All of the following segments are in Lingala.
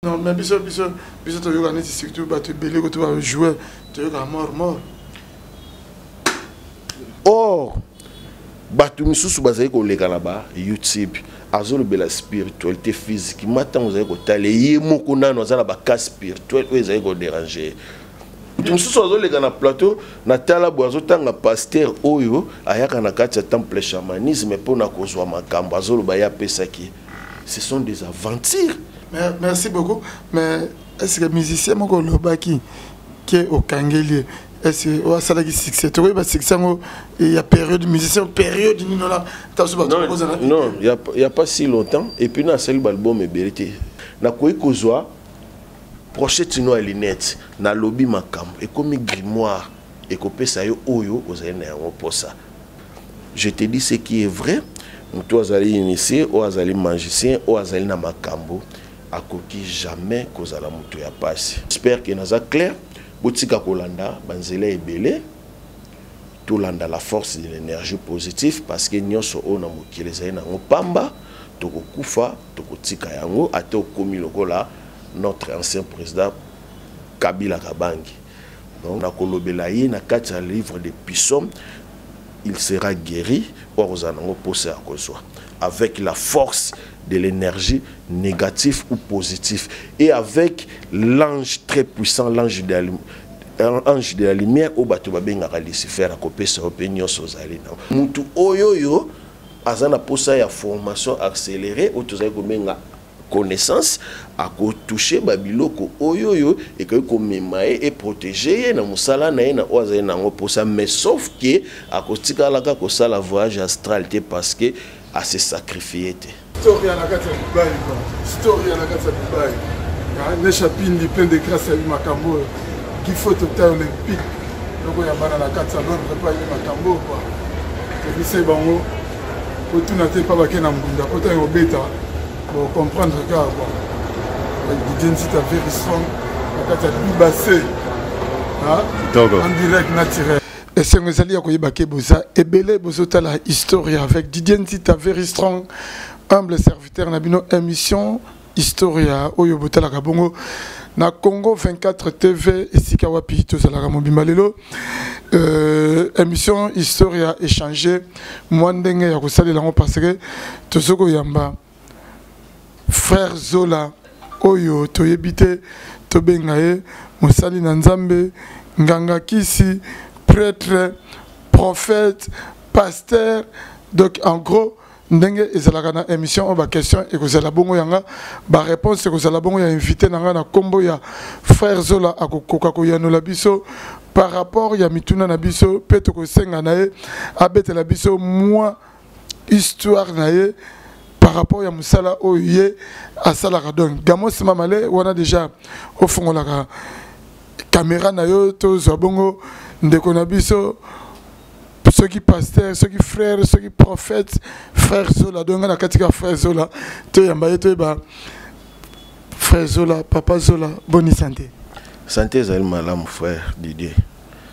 Non, mais biso tu veux surtout battre belé que tu vas jouer, tu veux mort. Or, batu misusu bazali ko leka là-bas YouTube, azolo bela spiritualité physique. Matin vous allez ko tale yemoko nano azala ba cas spirituel ou ezali ko déranger. Misusu azolo leka na plateau na tala boazo tanga pasteur oyo ayaka na kati ya temple chamanisme pona kozwa makambo azolo ba ya pesaki. Ce sont des aventures. Merci beaucoup. Mais est-ce que le musicien qui est au Kangeli, est-ce que ça a été succès? Il y a période de musicien, période de non, il n'y a pas si longtemps. Et puis, dans l'album est vérité. Na quoi kozwa prochette no lunette na lobby makam et comme grimoire et ko pesa yo oyo ozena yango posa. Je te dis ce qui est vrai. Toi azali initié ou azali magicien ou azali na makambo akoki jamais kozala muto ya pasi. J'espère que naza clair. Botika kolanda banzela ebele to landa la force de l'énergie positive parce que nyonso ona mokile zai na ngopamba toko kufa toko tika yango ate okomi lokola notre ancien président Kabila Kabangi. Donc na kolobela ye na kati ya livre de Psaumes, il sera guéri or zanango posé à kozwa avec la force de l'énergie négative ou positive et avec l'ange très puissant, l'ange de la lumière au bateau babengaka Lucifer à kopesa opinion sozali na mutu oyoyo azana posa ya formation accélérée au tozali komenga connaissance à toucher babiloko oyoyo et que komemaye et protéger na musala na na oazali na posa mais sauf que à kotika laka ko sala voyage astral parce que à se sacrifier. Story à la carte de Dubaï, story à la carte de Dubaï. Les chapines plein de grâce à Makambo, qui faut tout à olympique. Donc il y a la carte de Londres, pas Makambo quoi. Et c'est bon, pour tout n'attendre pas baquer na mbunda, pour tout un bêta, pour comprendre le gars quoi. L'identité est very strong, la carte de Dubaï, en direct naturel. Et c'est un zali à Koyebake Boza, et belé bozota la histoire avec Didier Ntita very strong, humble serviteur Nabino émission Historia Oyo Botala Kabongo na Congo 24 TV et Sikawapi to Salara Mobimalelo émission Historia échangé Mwandenge ya kosali lango parce que tozoko yamba frère Zola Oyo toyebite tobengaye Mosali na Nzambe nganga kisi prêtre, prophète, pasteur. Donc en gros, ndenge ezalaka na émission ba question et que la bongo yanga ba réponse que la bongo ya invité nanga na kombo ya frère Zola akokoka ko yanola biso par rapport ya mituna na biso peto ko senga na ye abete la biso moi histoire na ye par rapport ya musala oye asala donc gamos mamale wana déjà au fond la caméra na yo to zabongo ndeko na biso ceux qui pasteurs, ceux qui frères, ceux qui prophètes, frère Zola, donc on a katika frère Zola, tu yamba tu ba frère Zola, papa Zola, bonne santé. Santé zalma la mon frère Didier.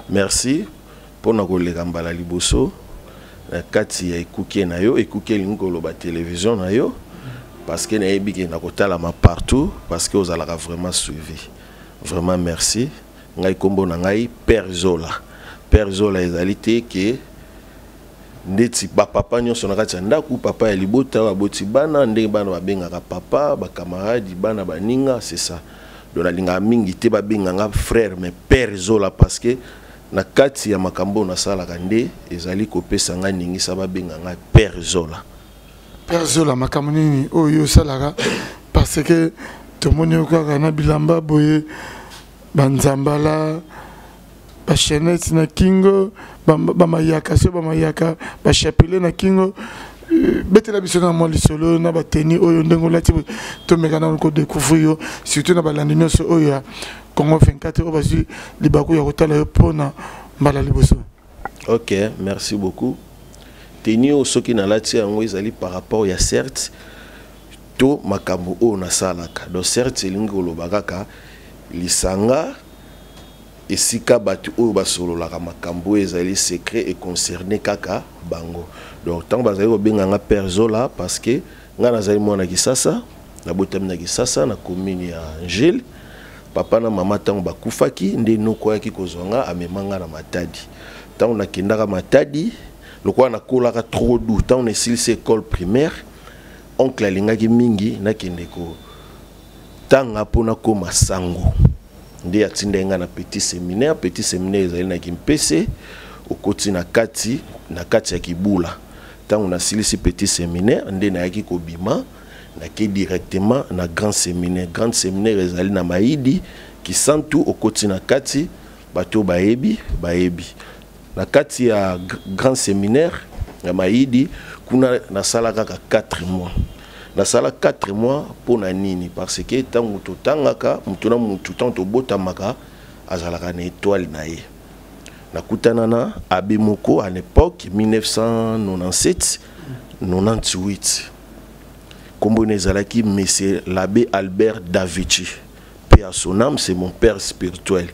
Merci pour na kolega mbala liboso na kati ya ikuke na yo, ikuke lingolo ba télévision na yo parce que na yebiki na kotala ma partout parce que ozalaka vraiment suivi. Vraiment merci. Ngai kombo na ngai Père Zola. Père Zola ezalité que ndeti ba papa nyonso na kati ndaku papa ya libota wa boti bana ndenge bana babengaka papa ba camarade bana baninga c'est ça. Donc linga mingi te ba benganga frère mais Père Zola parce que na kati ya makambo na sala kande ezali kopesa nga ningi sa ba benganga Père Zola. Père Zola makambo nini oyo salaka parce que to moni okaka na bilamba boye banzambala ba chenette na kingo ba mayaka so ba mayaka ba chapelet na kingo betela biso na mo lisolo na ba teni oyo ndengo lati to mekana ko découvrir surtout na ba landi nyonso oyo Congo 24 o bazi libaku ya kotala yo pona mbala liboso. OK, merci beaucoup. Teni o soki na lati yango ezali par rapport ya certes to makambo o na salaka. Donc certes lingolo bagaka lisanga et si kabatu ou basolo la makambo ezali secret et concerné kaka bango. Donc tant bazali ko benganga Père Zola parce que nga nazali mwana kisasa nabotami na Kisasa na commune ya Angel. Papa na mama tango bakufaki nde nokoyaki kozonga amemanga na Matadi. Tango nakendaka Matadi lokwa nakolaka trop doux tango nesilisi école primaire oncle alingaki mingi nakende ko tanga pona koma sango nde atindenga na petit séminaire ezali na Kimpese okoti na kati ya Kibula. Tango nasilisi petit séminaire nde nayaki kobima nake directement na grand séminaire ezali na Maidi Kisantu okoti na kati bato baebi na kati ya grand séminaire na Maidi kuna nasalaka ka 4 mois. Nasala 4 mois pona nini parce que tango totangaka mutu na mutu tanto botamaka azalaka na étoile na ye. Nakutana na Abimoko à l'époque 1997-98. Kombo nezalaki monsieur l'abbé Albert Davici. Paix à son âme, c'est mon père spirituel.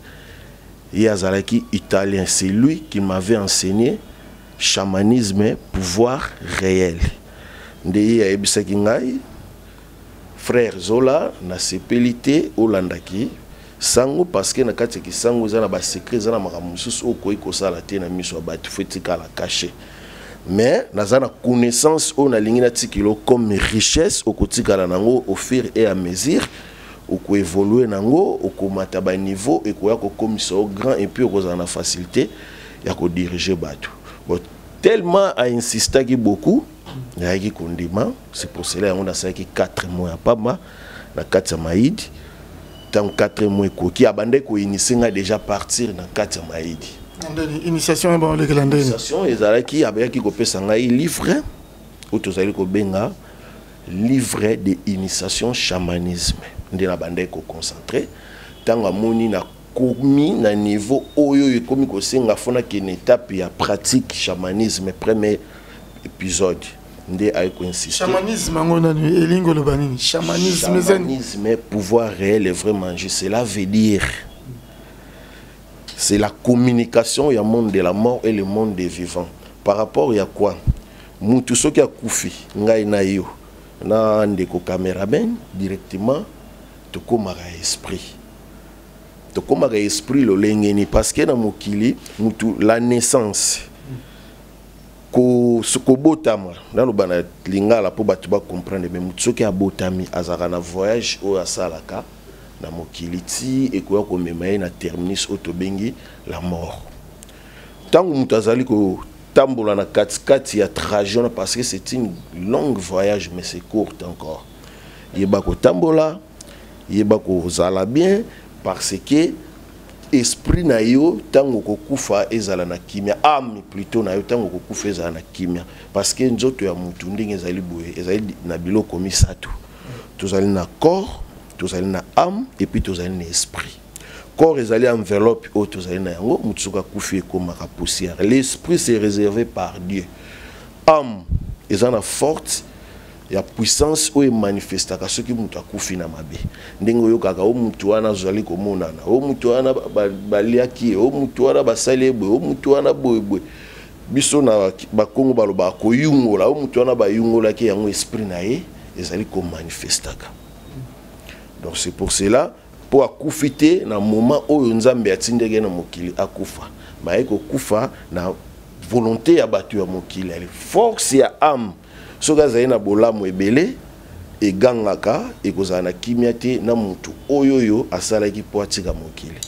Et azalaki italien, c'est lui qui m'avait enseigné chamanisme, pouvoir réel. Ndeye ayebisaki ngai frère Zola na sepelité olandaki sango parce que na kati ki sango za na ba secret za na makambo mususu okoyi kosala te na miso ya bato fetika la caché. Mais naza na connaissance o na lingi na tikilo comme richesse okotikala nango au fur et à mesure oko évoluer nango okomata ba niveau et koya ko komisa au grand et puis okoza na facilité ya ko diriger bato. Bon, tellement a insisté ki beaucoup yaki kondima, c'est pour cela on a saki 4 mois pas ma na kati ya Maidi. Tant 4 mois koki abande ko inisinga déjà partir na kati ya Maidi. Initiation bon le calendrier. Initiation ezalaki abaki ko pesa ngai livre otozali ko benga livre de initiation chamanisme. Nde na bande ko concentrer tant amoni na komi na niveau oyo ekomi ko senga fona ki une étape ya pratique chamanisme premier épisode. Nde ay ko insister. Chamanisme ngona ni elingo lo banini. Chamanisme pouvoir réel et vrai manger, cela veut dire c'est la communication au monde de la mort et le monde des vivants. Par rapport à quoi? Mutu soki akufi ngai na yo na ndeko cameraman directement to komaka esprit. To komaka esprit lo lengeni parce que na mokili mutu la naissance ko botama na lo bana lingala po batu ba comprendre mais mutu soki abotami azaka na voyage o asalaka na mokiliti et ko komema na terminus otobengi la mort. Tango mutu azali ko tambola na kati ya trajet parce que c'est une longue voyage mais c'est court encore. Yeba ko tambola, yeba ko zala bien parce que esprit na yo tango ko kufa ezala na kimia, âme plutôt na yo tango ko kufa ezala na kimia parce que nzoto ya mutu ndenge ezali boye ezali na biloko misatu. Tozali na corps, tozali na âme et puis tozali na esprit. Corps ezali enveloppe o tozali na yango mutu soka kufi ekomaka poussière. L'esprit c'est réservé par Dieu. Âme ezana forte ya puissance o manifestaka soki mutu akufi na mabe. Ndenge oyo kaka o mutu wana zali komonana, o mutu wana baliaki, o mutu wana basali boye, o mutu wana boye. Biso na bakongo baloba ko yungola, o mutu wana ba yungola ki yango esprit na ye ezali ko manifestaka. Donc c'est pour cela pour akufite na moment oyo nzambe atindeke na mokili akufa. Mais ko kufa na volonté ya batu ya mokili, force ya âme. Soka zaina bolamu ebele e gangaka e kozana kimia te na mutu oyoyo asalaki po atika mokili.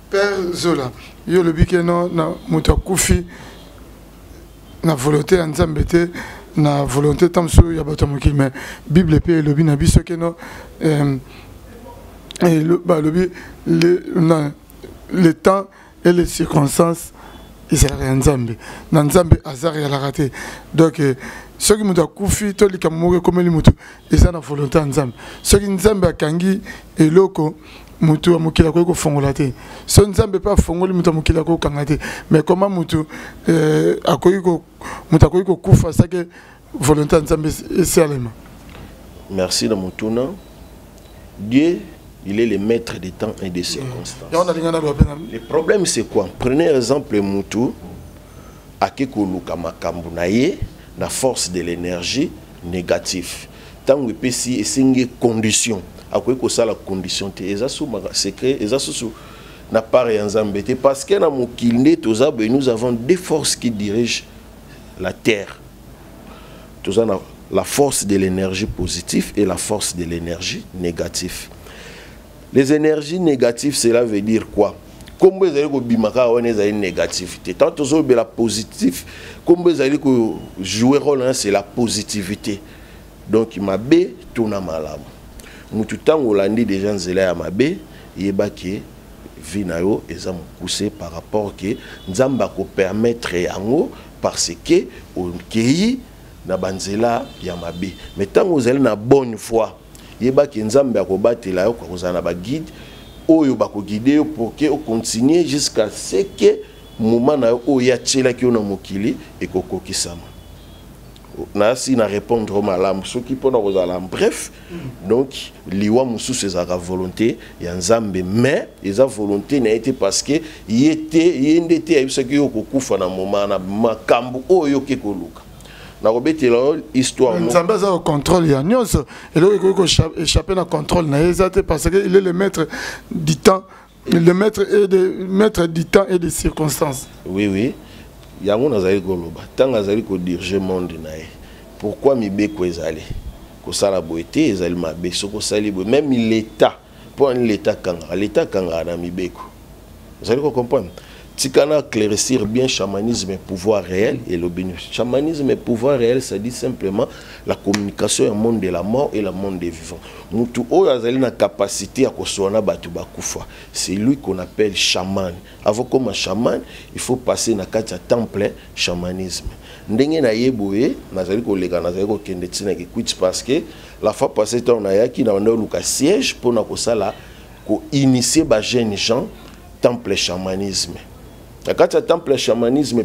Père Zola, yo le bikeno na mutu akufi na volonté ya nzambe te na volonté tamso ya bato mokili mais Bible pe lobi na biso keno et le temps et les circonstances ils sont nzambe na nzambe azari ya la raté donc ce qui muta kufi to likamoke comme les mutu eza na volonté nzambe ce qui nzambe akangi eloko mutu amukila ko fongola te so nzambe pas fongoli mutu amukila ko kangate mais comment mutu akoyiko muta koyiko kufa ça que volonté nzambe c'est alema. Merci de mutuna. Dieu il est le maître des temps et des circonstances. Le problème c'est quoi? Prenez exemple mutu akekoluka makambu na ye na force de l'énergie négative. tant que pesi et condition à quoi que ça la condition te eza sous secret eza sous n'a pas rien embêté parce que dans mon kilné nous avons des forces qui dirigent la terre. Tout ça la force de l'énergie positive et la force de l'énergie négative. Les énergies négatives, cela veut dire quoi? Comme vous avez une négativité, tant que vous avez la positive, comme vous avez jouer rôle, c'est la positivité. Donc, il m'a bé, tout n'a mal. Tout le temps, on a dit des gens qui m'a bé, il y a qui vinayo et ça me poussé par rapport que nous ko permettre yango parce que on pays na banzela ya mabe. Mais tant vous avez na bonne foi, il y a qui nzamba ko batela yo ko za na ba guide oyo ba ko guider pour que on continue jusqu'à ce que moment na o ya tshela ki ona mokili et ko kokisama. Na si na répondre malam ce qui pona ko za bref donc liwa musu c'est sa volonté ya nzambe mais esa volonté n'a été parce que yendete ya ce qui ko kufa na moment na makambu oyo ke ko luka. Na robetela histoire nzambe za au contrôle ya nyonso et là ko échapper na contrôle na ezate parce que il est le maître du temps, le maître du temps et des circonstances. Oui oui. Yango nazali koloba tant nazali ko diriger monde nae pourquoi mibeko ezali ko sala boité ezali mabe soko sali bo même l'état pour l'état kanga na mibeko vous allez comprendre tikana éclaircir bien chamanisme et pouvoir réel et le chamanisme et pouvoir réel ça dit simplement la communication au monde de la mort et le monde des vivants mutu oyo azali na capacité à kosona batu bakufa c'est lui qu'on appelle chaman avant comme un chaman il faut passer na kati ya temple chamanisme ndenge na yeboye nazali kolega nazali ko kende tina ki quit parce que la fois passée on a yaki na ndo luka siège pour na kosala ko initier ba jeunes gens temple chamanisme. Quand tu temple chamanisme,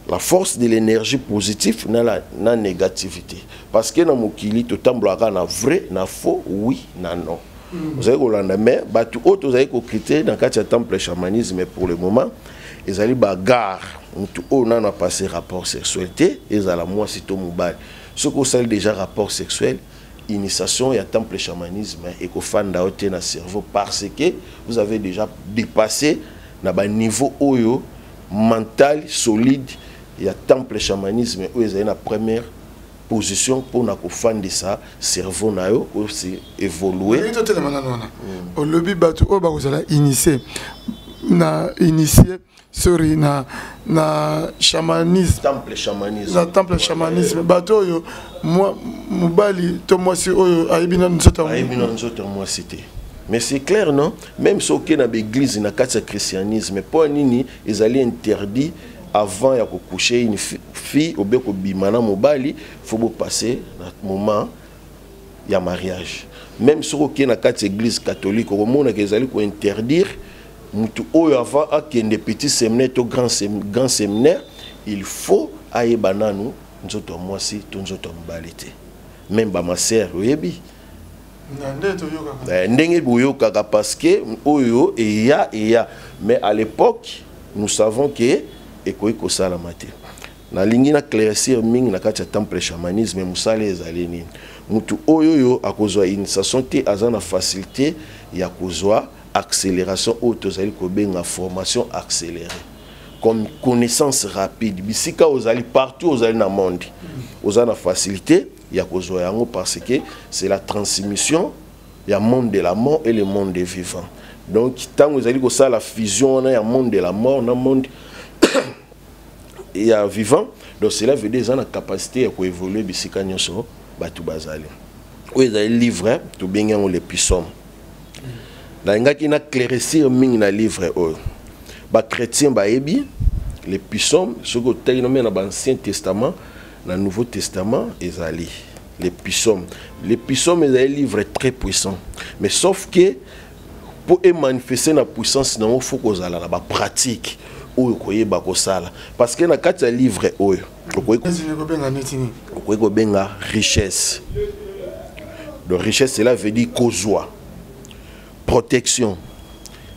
la force de l'énergie positive dans la négativité. Parce que dans mon kili, tu temple na vrai, na faux, oui, na non. Vous avez Hollande, mais tu avez critère dans le temple chamanisme pour le moment. Ils allaient bagarre. On a passé rapport sexualité. Ils allaient moi si tout mobile. Ce qu'on sait déjà rapport sexuel. Initiation et à temple chamanisme et qu'au fan d'aoté na cerveau parce que vous avez déjà dépassé na ba niveau oyo mental solide et à temple chamanisme où ils ont la première position pour na ko fan de ça cerveau na yo aussi évoluer au lobby batu o ba vous allez initier na initier sorry na chamanisme temple chamanisme bato yo moi mobali to moi si oyo aibina nzoto moi cité mais c'est clair non même si aucun na l'église na kati christianisme pour nini ils allaient interdit avant ya ko coucher une fille au beko bimana mobali faut passer na moment ya mariage même si aucun na kati église catholique au monde qu'ils allaient ko interdire mutu oyo avant akende petit séminaire to grand séminaire il faut aye bananu nzoto mwasi to nzoto mbalite même ba ma sœur oyebi ndenge boyoka parce que oyo et ya mais à l'époque nous savons que ekoyi ko sala mate na lingi na claircir ming na kati temple chamanisme musale ezali nini mutu oyo yo akozwa initiation te azana facilité ya kozwa accélération autosali ko benga formation accélérée comme connaissance rapide bisika ozali partout ozali na monde ozana facilité ya kozwa yango parce que c'est la transmission ya monde de la mort et le monde des vivants donc tant ozali ko ça la fusion na ya monde de la mort na monde et ya vivant donc cela veut dire la capacité à ko évoluer bisika nyoso batu bazali ou ezali livre to benga les puissants na ngaki na claircir ming na livre oyo ba chrétien ba ebi les puissants ce que tu nommé dans l'Ancien Testament dans le Nouveau Testament ezali les puissants est un livre très puissant mais sauf que pour manifester la puissance il faut que la pratique oyo koyeba kosala parce que na kati ya livre oyo ko benga richesse donc richesse cela veut dire kozwa protection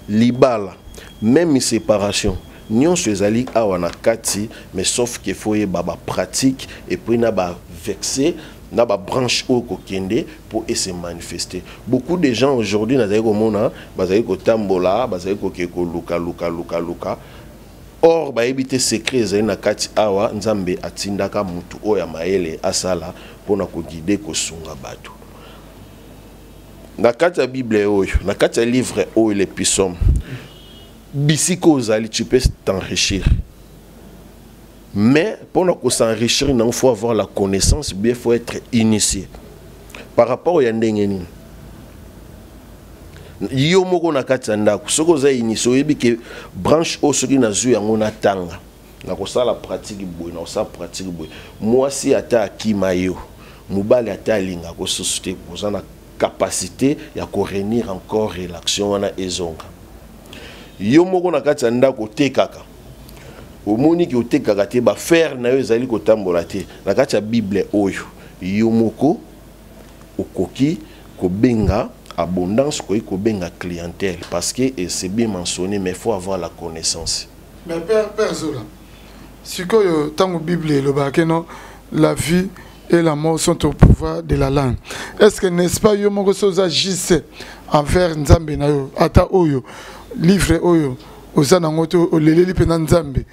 libala même séparation nyonso ezali awa na kati mais sauf que faut yeba ba pratique et puis na ba fixé na ba branche au kokende pour se manifester. Beaucoup de gens aujourd'hui na zaiko mona bazali ko tambola bazali ko ke ko luka. Or ba ebité secret ezali na kati awa nzambe atindaka mutu oya maele asala pona ko guider ko sunga bato. Na kati ya Bible oyo, na kati ya livre oyo les psaumes. Bisiko ozali tu peux t'enrichir. Mais pour s'enrichir, il faut avoir la connaissance, bien il faut être initié. Par rapport au yandengeni. Yo moko na kati ndako, soko za initié yebi ke branche o soki na zu yango na tanga. Na ko sala pratique boy, na ko sala pratique boy. Moi si ata akima yo, mubali ata linga ko société pour ça na capacité ya ko réunir encore l'action wana ezonga. Yo moko na kati ndako tekaka. Omoni ki otekaka te ba faire na yo ezali ko tambola te na kati ya Bible oyo yo moko okoki ko benga abondance ko benga clientèle parce que c'est bien mentionné mais il faut avoir la connaissance. Mais père Zola, si que tango Bible le bakeno la vie et la mort sont au pouvoir de la langue. Est-ce que n'est-ce pas yo moko soza jisse envers Nzambe na yo ata oyo livre oyo ozana ngoto oleleli pena Nzambe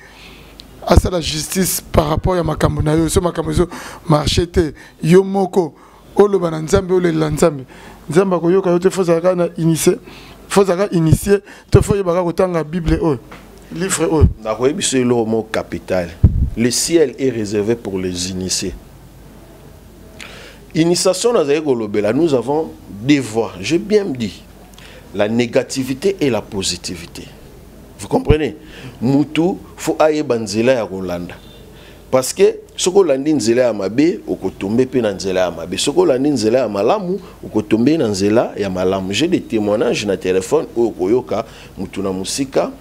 à la justice par rapport à makambo na yo so makambo zo marché te yo moko oloba na Nzambe olela Nzambe Nzambe ko yoka yo te fozaka na initié te foye baka kotanga Bible o livre o na ko ebiso le mot capital. Le ciel est réservé pour les initiés. Initiation na zaiko lobela, nous avons deux voies, j'ai bien dit la négativité et la positivité. Vous comprenez? Mutu faut aye banzela ya Rolanda. Parce que soko landi nzela ya mabe okotombe pe na nzela ya mabe. Soko landi nzela ya malamu okotombe na nzela ya malamu. J'ai des témoignages na téléphone okoyoka mutu na musika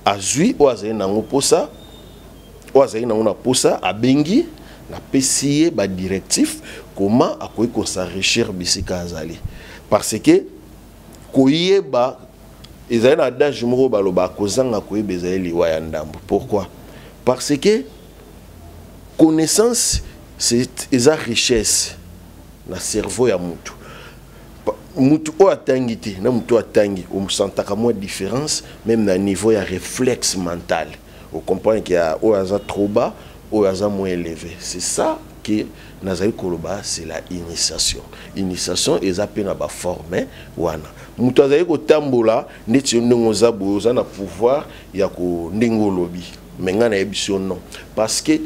azui o azali na ngoposa o azali na ngona posa abengi na pesiye ba directif comment akoyi ko s'enrichir bisika azali. Parce que koyeba ezali na adage moko baloba kozanga koyeba ezali liwa ya ndambo. Pourquoi? Parce que connaissance c'est eza richesse na cerveau ya mutu. Mutu o atangi te na mutu atangi o sentaka moins différence même na niveau ya réflexe mental. On comprend qu'il y a o aza trop bas o aza moins élevé. C'est ça que nazali koloba, c'est la initiation. Initiation eza pe na ba former wana. Mutu azali ko tambola neti ndongo za boza na pouvoir ya ko ndingo lobi. Menga na ebiso non parce que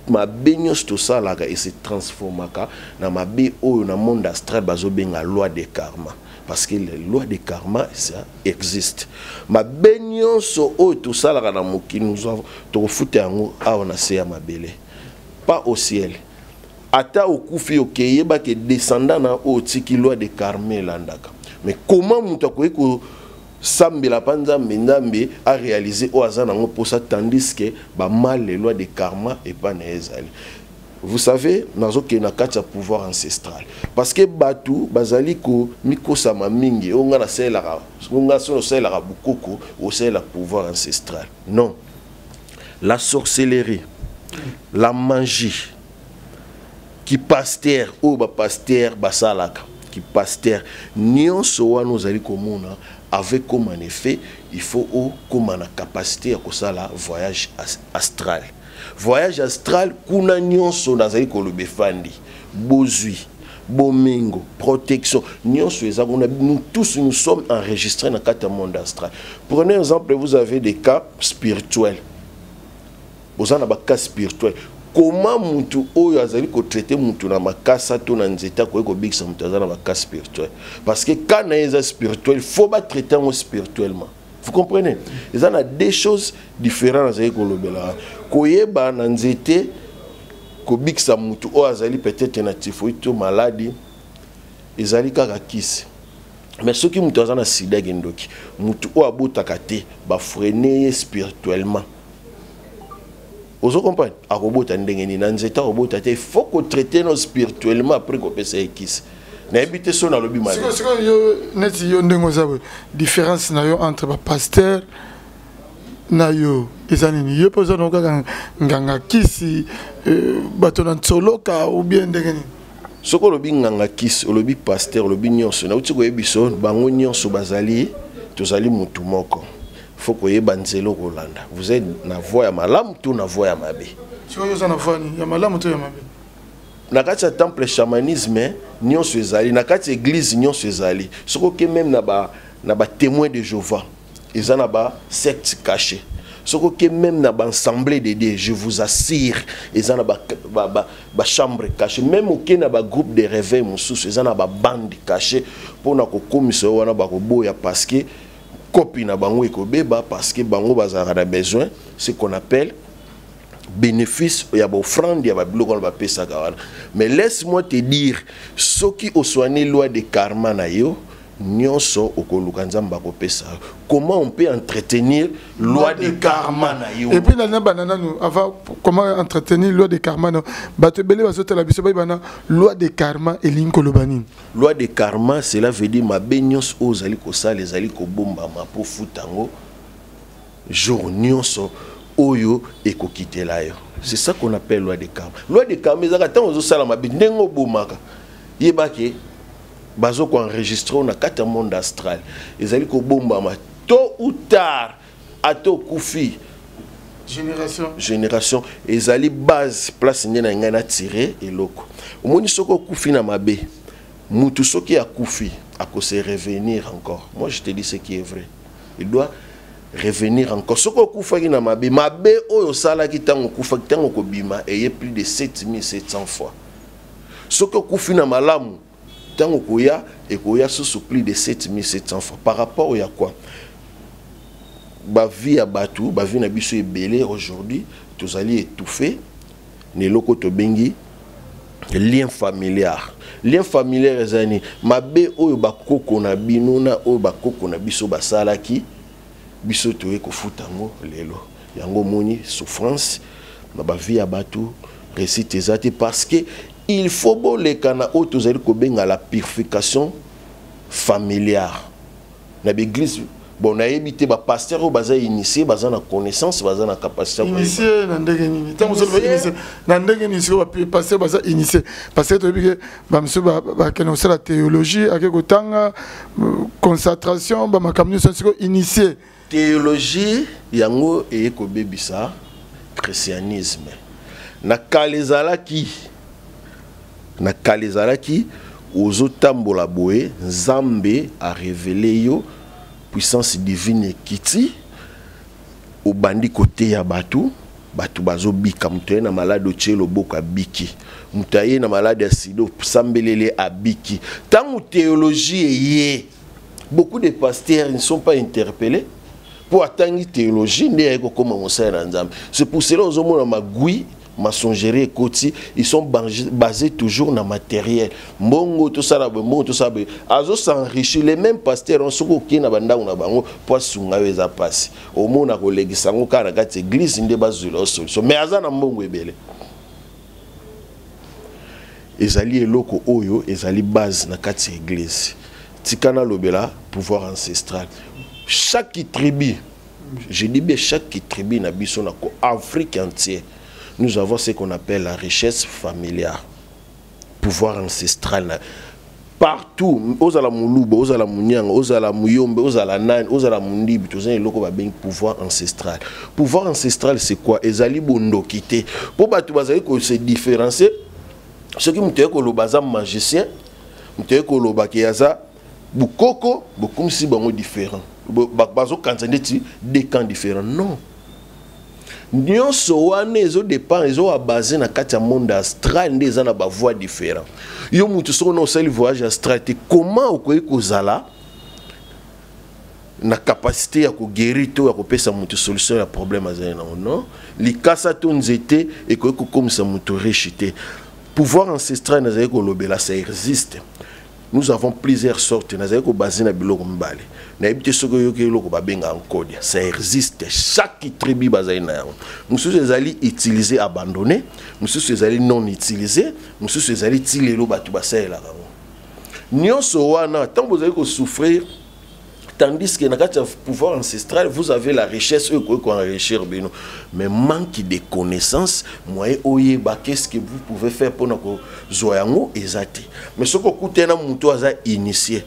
ma benyos to salaka et se transformaka na mabe oyo na monde astral bazo benga loi de karma parce que les lois de karma ça existe. Ma benyos oyo to salaka na mokili nous avons to futa yango awa na se ya mabele pas au ciel. Ata okufi okeye ba ke descendant na o tiki loi de karma landaka. Mais comment muta ko sambela panza mendambe a réalisé au hasard nango pour ça tandis que ba mal les lois de karma et pas nezali. Vous savez nazo ke na kati ya pouvoir ancestral parce que batu bazali ko mikosa mamingi onga na sela onga so sela ka bukoko au sela pouvoir ancestral. Non. La sorcellerie, la magie qui pasteur ou ba pasteur basalaka qui pasteur nyonso wa nous ali komona avec comme en effet il faut comme la capacité à ça la voyage astral. Voyage astral kuna nyonso nazali kolobe fandi bozui bomingo protection nyonso ezakona nous tous nous sommes enregistrés dans quatre monde astral. Prenez exemple, vous avez des cas spirituels. Vous avez des cas spirituels. Comment mutu oyo azali ko traiter mutu na makasa to na nzeta ko bikisa mutu azana makasa spirituel parce que quand on est spirituel faut pas traiter en spirituellement. Vous comprenez? Il y a des choses différentes azali ko lobela ko yeba na nzete ko bikisa mutu oyo azali peut-être na typhoïde to maladie ezali kaka kisi. Mais ceux qui mutu azana sida gendoki mutu oyo abotaka te ba freiner spirituellement. Vous comprenez? Il faut qu'on traite nos spirituellement après qu'on puisse équise. N'habitez sur dans le bima. C'est quoi différence entre pasteur na yo ezanini yo poza no kaka nganga kisi bato na tsoloka ou bien ndengeni soko lobi nganga kisi lobi pasteur lobi nyonso na uti ko yebiso bango nyonso bazali tozali mutu moko faut ko yeba nzelo kolanda vous êtes na voix ya malamu to na voix ya mabe siko yo za na voix ya malamu to ya mabe na kati ya temple chamanisme nyonso ezali na kati église nyonso ezali soko ke même na ba témoin de Jéhovah ils en a ba secte caché soko ke même na ba assemblée de Dieu je vous assure ils en a ba chambre cachée même au na ba groupe de réveil mususu ils en a ba bande cachée pour na ko komisa wana ba ko boya parce que copie na bango ekobeba parce que bango bazara besoin ce qu'on appelle bénéfice il y a offrande il y a biloko na ba pesa kawana mais laisse-moi te dire ce qui au soigné loi de karma na yo nyonso okoluka nzamba ko pesa comment on peut entretenir loi de karma na yo et puis na banana nous avant comment entretenir loi de karma no bato belé bazota la biso bana loi de karma et linkolobani loi de karma cela veut dire ma benyos ozali ko sala ezali ko bomba ma po futango jour nyonso oyo ekokitela yo c'est ça qu'on appelle loi de karma. Loi de karma ezaka tant ozo sala mabe ndengo bomaka yebake bazo ko enregistrer na kata monde astral ezali ko bomba ma tôt ou tard ato kufi génération ezali base place ndena ngana tirer eloko omoni soko kufi na mabe mutu soki akufi ako se revenir encore moi je te dis ce qui est vrai il doit revenir encore soko kufa ki na mabe oyo sala ki tango kufa ki tango ko bima et plus de 7700 fois soko kufi na malamu tango koya et koya sous plus de 7700 fois par rapport à quoi ba vie à batu ba vie na biso ebelé aujourd'hui tous allés étouffés ne loko to bengi lien familiar ezani mabe oyo bakoko na binuna oyo bakoko na biso basalaki biso toye ko futango lelo yango moni souffrance na ba vie à batu récite ezati parce que il faut bolekana auto zali ko benga la purification familiale na l'église bon na yebité ba pasteur o baza initié baza na connaissance baza na capacité initié na ndenge nini tant vous avez initié na ndenge nini so pasteur baza initié parce que to bige ba mso ba connaître la théologie ake kotanga concentration ba makamni so siko initié théologie yango e ko bebisa christianisme na kalizalaki ozotambola boye nzambe a révélé yo puissance divine kiti obandi côté ya batu bazo bika mutoye na malade ochelo boka biki mutaye na malade ya sido sambelele abiki tangu théologie yé beaucoup de pasteurs ne sont pas interpellés pour atteindre théologie ndé ko koma mosala nzambe c'est pour cela ozomona magui maçonnerie et côté ils sont basés toujours dans matériel mbongo to sala mbongo to sala azo s'enrichir les mêmes pasteurs on soko ki na bandango na bango pour sunga weza passe au mona ko legisa ngo kana kati église ndé bazula solution mais azana mbongo ebele ezali eloko oyo ezali base na kati église tikana lobela pouvoir ancestral chaque tribu je dis bien chaque tribu na biso na ko Afrique entière nous avons ce qu'on appelle la richesse familiale, pouvoir ancestral. Partout, aux ala muluba, aux ala munyanga, aux ala muyombe, aux ala nan, aux ala mundibi, tous les locaux bien pouvoir ancestral. Pouvoir ancestral, c'est quoi? Ezali bondo quitté. Pour battre bazali que c'est différencier. Ce qui me dit que le bazar magicien, me dit que le bakiaza, bukoko, beaucoup si bango différent. Bazo kanzaneti des camps différents. Non. Nyonso wana ezo dépend ezo basé na kati ya monde astral ndeza na ba voix différent yo mutu soko na osali voyage astral te comment okoyi kozala na capacité ya ko guérir to ya ko pesa mutu solution ya problème azali na non likasa to nzete ekoyi ko komisa mutu riche te pouvoir ancestral nazali ko lobela ça existe. Nous avons plusieurs sortes. Nous avons basé na biloko mbale. Na ebite soko yoke loko babenga encode. Ça existe. Chaque tribu basé na yango. Mususu ezali utilisé abandonné, mususu ezali non utilisé, mususu ezali tilelo batu basela yango. Nyonso wana tant vous allez ko souffrir Tandis que dans le pouvoir ancestral, vous avez la richesse, eux, qu'on enrichir, mais manque de connaissances, moi, qu'est-ce que vous pouvez faire pour nous zoyango ezate. Mais ce que vous avez initié,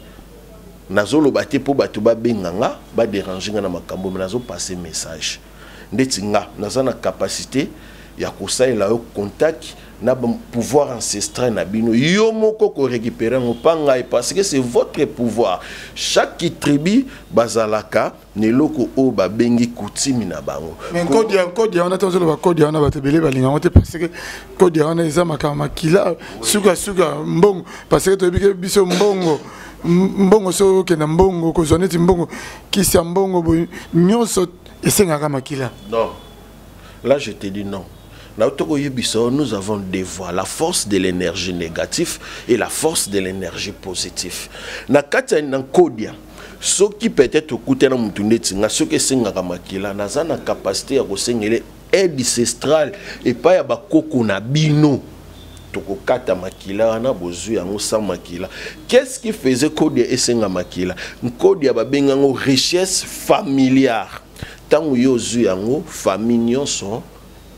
nazo lo bate pour batu ba benganga ba déranger na makambo nazo passer message. Ndetinga nazo na capacité ya kosalela yo contact na pouvoir ancestral na bino yo moko ko récupérer mopanga parce que c'est votre pouvoir. Chaque tribu bazalaka neloko o ba bengi kutimi na bango. Mais code on attend le code on ba tebele ba linga parce que code on eza makama kila suka mbongo parce que to bike biso mbongo so ke na mbongo ko zoneti mbongo kisi ya mbongo bo nyonso esengaka makila. Non. Là je te dis non. Nous avons des voies, la force de l'énergie négative et la force de l'énergie positive. Na kata na kodia, ce qui peut-être écouter na mutuneti, na ce que sengaka makila, na za na capacité ya kosengele aide ancestrale et pas ya bakoko na bino. Toko kata makila na bozu ya ngusa makila. Qu'est-ce qui faisait kodia et senga makila? Kodia ba bengango richesse familiale. Tango yo zu ya ngo famille nyonso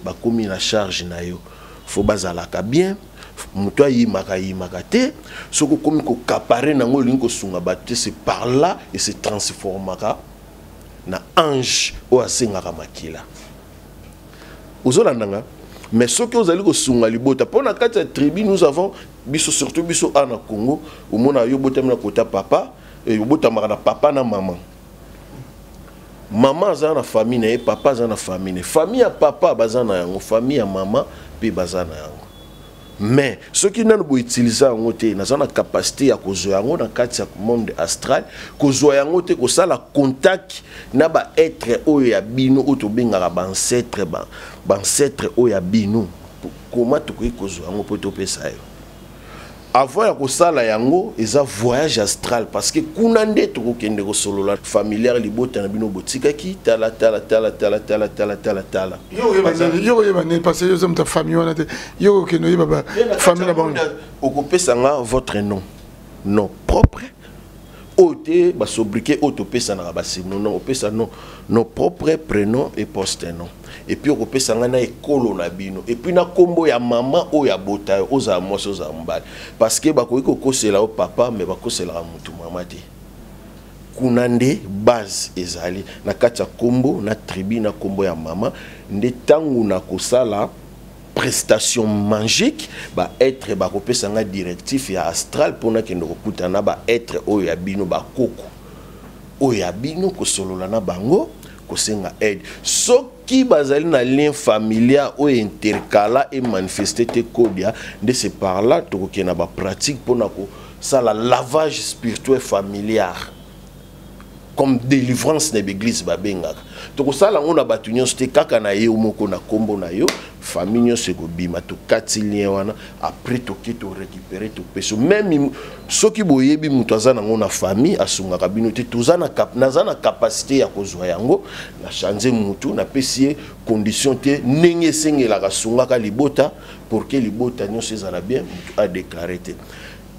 bakomi la charge na yo faut bazalaka bien muto yimaka te soko komi ko kapare nango lingo sunga batte c'est par là et se transformaka na ange o asengaka makila ozolandanga mais ce que vous allez ko sunga libota pona kati tribu nous avons biso surtout biso ana Congo au mona yo botamna kota papa et yo botamaka na papa na maman. Maman a na famille et papa a na famille. Famille à papa bazana yango, famille à maman puis bazana yango. Mais ceux qui n'ont pas utilisé en côté, n'a pas capacité à causer yango dans le monde astral, causer yango te ko ça la contact n'a pas être oyabino ou to benga ba ancêtre oyabino. Comment tu peux causer yango pour toper ça? Avant ya kosala yango eza voyage astral parce que kunande to kende ko solo la familière libota na bino botika ki tala yo yeba parce que yo zom ta famille wana te yo ke no yeba famille na bango okopesa nga votre nom propre ote ba sobriquer otopesa na ba non opesa non propre prénom et poste-nom. Et puis on peut s'engager na ekolo na bino et puis na kombo ya maman o ya bota oza moso oza mbali parce que bakoki kokosela o papa mais bakosela mutu mama te kunande base ezali na kati ya kombo na tribu na kombo ya mama nde tangu na kosala prestation magique ba être bakopesa nga directif ya astral pona kende kokutana ba être o ya bino bakoko o ya bino kosolola na bango kosenga aide soki bazali na lien familial ou intercala et manifester te kodia de c'est par là to ko na ba pratique pour na ko ça la lavage spirituel familial comme délivrance na l'église ba benga to ko sala ngona batunyo ste kaka na ye moko na kombo na yo famille se ko bima to kati lien wana après to ki to récupérer to peso même soki boyebi mutu azana ngona famille asunga kabino te tozana nazana capacité ya kozwa yango na changer mutu na pesier condition te nenge sengela kasunga ka libota pour que libota nyonso ezala bien mutu a déclarer te.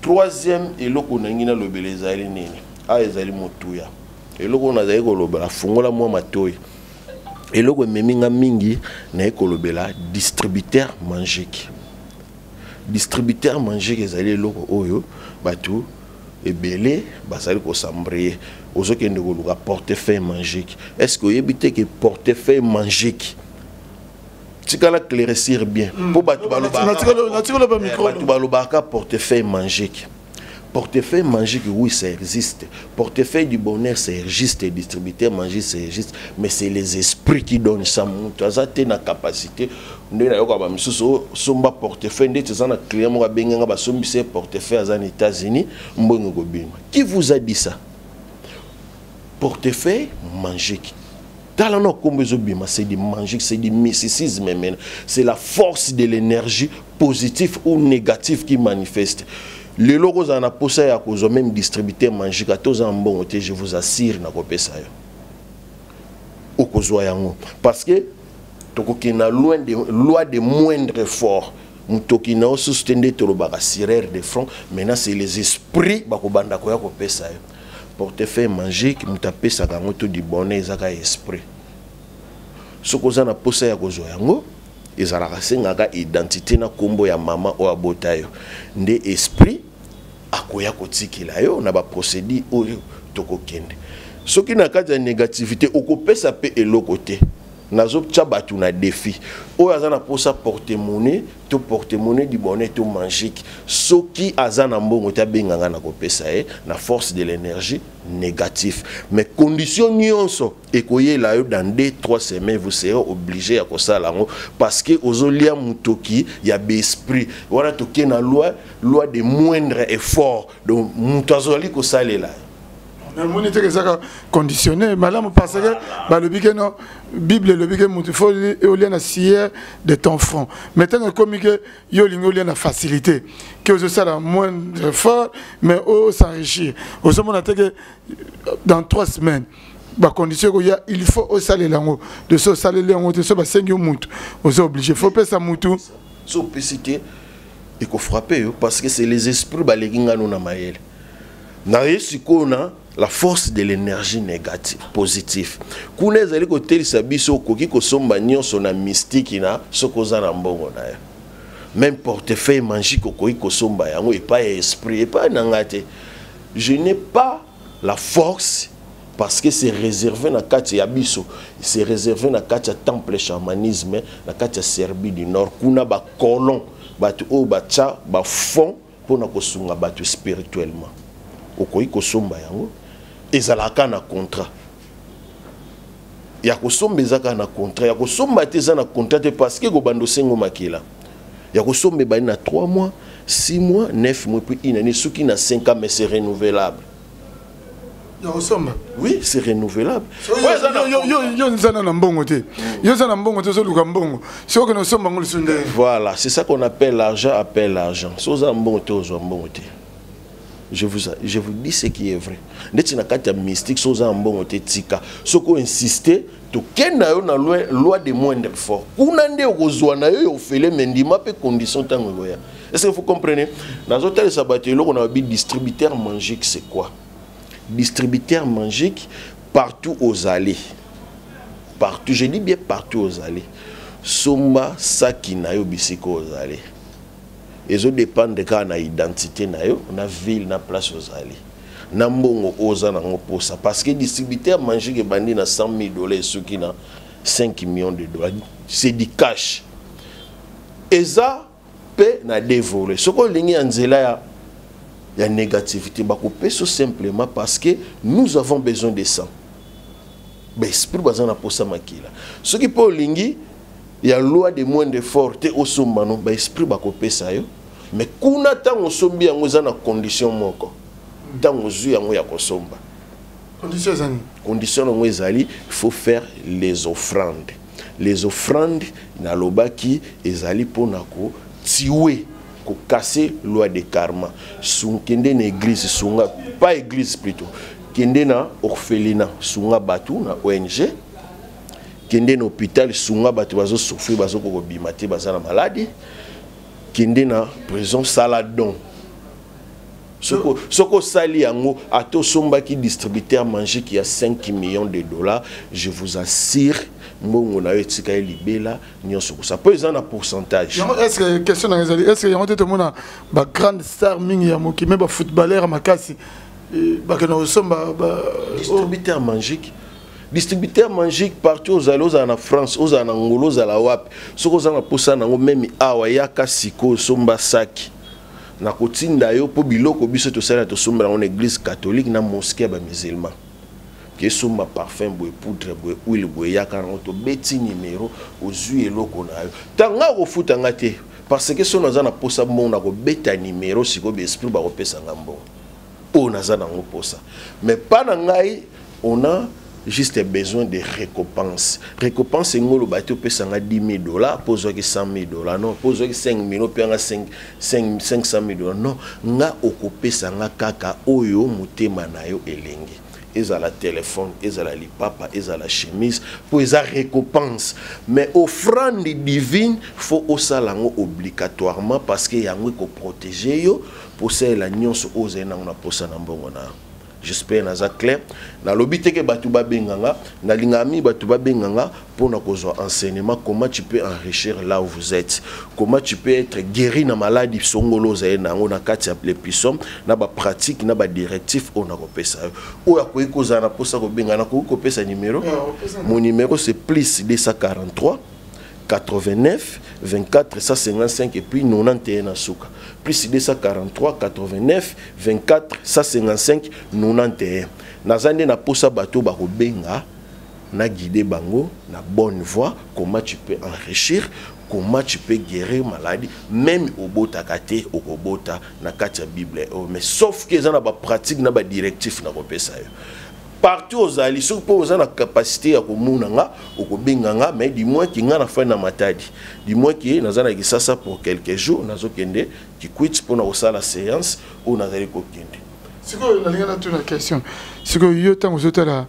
Troisième eloko nangina lobeleza ali nini a ezali motuya eloko nazali kolobela fungola mwa matoi eloko meminga mingi na ekolobela distributeur magique ezali eloko oyo batu ebele basali ko sambré ozokende koluka portefeuille magique. Est-ce que oyebite que portefeuille magique tikala claircir bien pour batu balobaka portefeuille magique. Portefeuille magique, oui, ça existe. Portefeuille du bonheur, ça existe. Distributeur magique, ça existe. Mais c'est les esprits qui donnent ça. Tu as une capacité. Portefeuille aux États-Unis. Qui vous a dit ça? Portefeuille magique. C'est du magique, c'est du mysticisme. C'est la force de l'énergie positive ou négative qui manifeste. Les logos en a posé à cause même distributeur magique à tous en bon côté, je vous assure na kopé ça au cause parce que tokoki na loin de loi de moindre effort mutoki na sustender to lo baka sirère de front. Maintenant c'est les esprits bakobanda ko ya kopé ça portefeuille magique mutape sakango to di bonnet ezaka esprit soko za na posa ya kozwa yango ezalaka sengaka identité na kombo ya mama o abota yo nde esprit akoya kotikela yo na ba procédure oyo tokokende soki na kati ya négativité okopesa pe eloko te nazo tcha batu na défi oyo aza na posa porte-monnaie di bonnet to magique soki aza na mbongo ta benganga na kopesa na force de l'énergie négatif mais condition nyonso ekoyela yo dans 2-3 semaines vous serez obligé à kosala ngo parce que ozolia mutoki ya esprit wana toke na loi de moindre effort donc muto azoli kosalela. Mais mon était conditionné, madame, parce que le bique non, Bible le bique il faut lire la scière de ton front. Maintenant comme que yo lire la facilité, que vous ça la moindre effort, mais au s'enrichir. Au moment que dans 3 semaines, bah condition il faut au saler lango, de ce saler lango, de ce bassin yo mutu, vous obligé, faut pas ça mutu. Sopicité, il faut frapper parce que c'est les esprits baleginga nous na maël. Na yesikona la force de l'énergie négative positive kuna ezali kotelisa biso okoki kosomba nyonso na mystique na sokoza na mbongo na yo même portefeuille magique okoki kosomba yango epa esprit epa nangate je n'ai pas la force parce que c'est réservé na kati ya biso c'est réservé na kati ya temple chamanisme na kati ya Serbie du Nord kuna ba colon batu o bacha ba fond pona kosunga batu spirituellement okoki kosomba yango ezalaka na contrat ya kosomba ezaka na contrat ya kosomba te eza na contrat parce que gobando sengo makila ya kosomba bani na 3 mois 6 mois 9 mois puis une année soki na 5 ans mais c'est renouvelable ya kosomba oui c'est renouvelable yo nzana na mbongo te yo nzana mbongo te so luka mbongo so que no somba ngol sunde voilà c'est ça qu'on appelle l'argent so za mbongo te ozo mbongo te. Je vous dis ce qui est vrai. Ndeti na kati ya mystique soza mbongo te tika. Soko insister to kena yo na loi de moindre effort. Kuna nde okozwa na yo ofele mendima pe condition tango goya. Est-ce que vous comprenez? Dans hôtel sabatelo on a dit distributeur magique c'est quoi? Distributeur magique partout aux allées. Partout, je dis bien partout aux allées. Somba sakina yo bisiko aux allées. Et ça dépend de quand on a identité, on a ville, on a place aux allées. Nambongo oza nango posa parce que distributeur magique est bandé na 100 000 $, ceux qui na 5 millions de $. C'est du cash. Et ça peut na dévorer. Ce qu'on ligne en zela ya négativité ba couper tout simplement parce que nous avons besoin de sang. Ben esprit bazana na posa makila. Ce qui peut lingi il y a loi de moins d'effort te osombano ba esprit ba kopesa yo mais kuna tango sombi yango za na condition moko tango zu yango ya kosomba condition yango ezali il faut faire les offrandes na lobaki ezali pona ko tiwe ko casser loi de karma sunkende na église sunga pas église plutôt kende na orphelinat sunga batu na ONG kende na hôpital sunga batu bazo souffrir bazo ko bimate bazana maladie kende na prison saladon soko sali yango ato somba ki distributeur magique qui a 5 millions de $, je vous assure mbongo na etika libela nyonso ça peut être un pourcentage. Est-ce que question na ezali est-ce que yango te mona ba grande star mingi ya moki même ba footballeur makasi ba kana somba ba distributeur magique partout aux allos en France, aux en Angola, aux la WAP. Ce qu'on a posé dans même awa yaka siko somba saki. Na kotinda yo po biloko biso to sala to somba en église catholique na mosquée ba musulman. Que somba parfum boy poudre boy huile boy yaka to beti numéro aux huiles loko na yo. Tanga ko futanga te parce que son na posa bon na ko beta numéro siko be esprit ba ko pesa ngambo. O na za na ngo posa. Mais pas na ngai on a juste besoin de récompense. Récompense, c'est que le bateau peut s'en 10 000 $, pose 100 000 $, non, pose 5 000 $, 500 000 $, non, nga occupé s'en kaka oyo mutema na yo elengi. Ils ont la téléphone, ils ont la lipapa, ils ont la chemise, pour ils ont récompense. Mais offrande divine, faut aussi l'ango obligatoirement parce qu'il y a un qui protéger yo, pour ça la nuance aux enang na pour ça n'ambongona. j'espère naza clair na lobi te ke batu ba benganga na lingami batu ba benganga pour na kozwa enseignement comment tu peux enrichir là où vous êtes, comment tu peux être guéri na maladie songolo za na ngo na kati ya l'épisode na ba pratique na ba directif on a kopesa o ya ko ikoza na posa ko bengana ko kopesa numéro mon numéro c'est plus 243 89 24 155 et puis 91 à Souka. Plus 243 89 24 155 91. Nazande na posa bato bako benga na guider bango na bonne voie comment tu peux enrichir, comment tu peux guérir maladie même au bota kate au kobota na kati Bible mais sauf que ça na ba pratique na ba directif na kopesa yo. Partout aux alliés, ceux qui ont la capacité à communiquer, mais du moins qui ont la fin de matadi, du moins qui ont ça pour quelques jours, qui quittent pour la séance ou n'a pas kende. C'est quoi la question? C'est que yo tant aux autres là,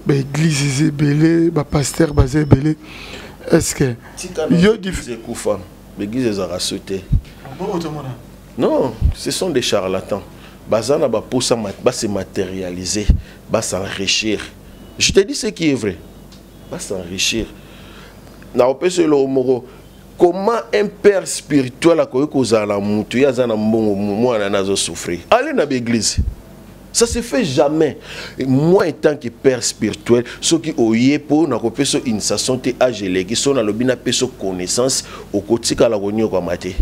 l'église belé, pasteur basé belé, est-ce que yo difficile koufam, l'église a sauté. Non, ce sont des charlatans. Bazana ba pour ça va se matérialiser, va s'enrichir. Je te dis ce qui est vrai. Va s'enrichir. Na opese lo moro. Comment un père spirituel a koza la mutu ya zana mbongo mwana nazo souffrir. Allez na l'église. Ça se fait jamais. Moi en tant que père spirituel, ceux qui oye pour na kopeso initiation te agele qui sont na lobina peso connaissance au kotika la gonyo kwa mate.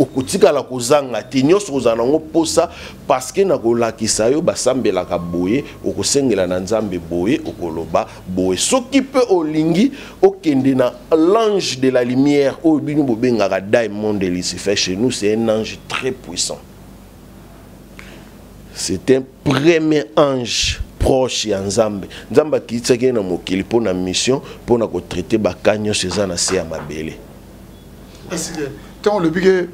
Okotika la kozanga tinyo sozana ngo posa parce que na kolakisa yo basambela ka boye okosengela na nzambe boye okoloba boye soki pe olingi okende na l'ange de la lumière o binu bobenga Diamond de Lucifer chez nous c'est un ange très puissant. C'est un premier ange proche ya nzambe. Nzamba kitike na mokili pour na mission pour na ko traiter bakanyo sezana se ya mabele. Est-ce que quand le bigue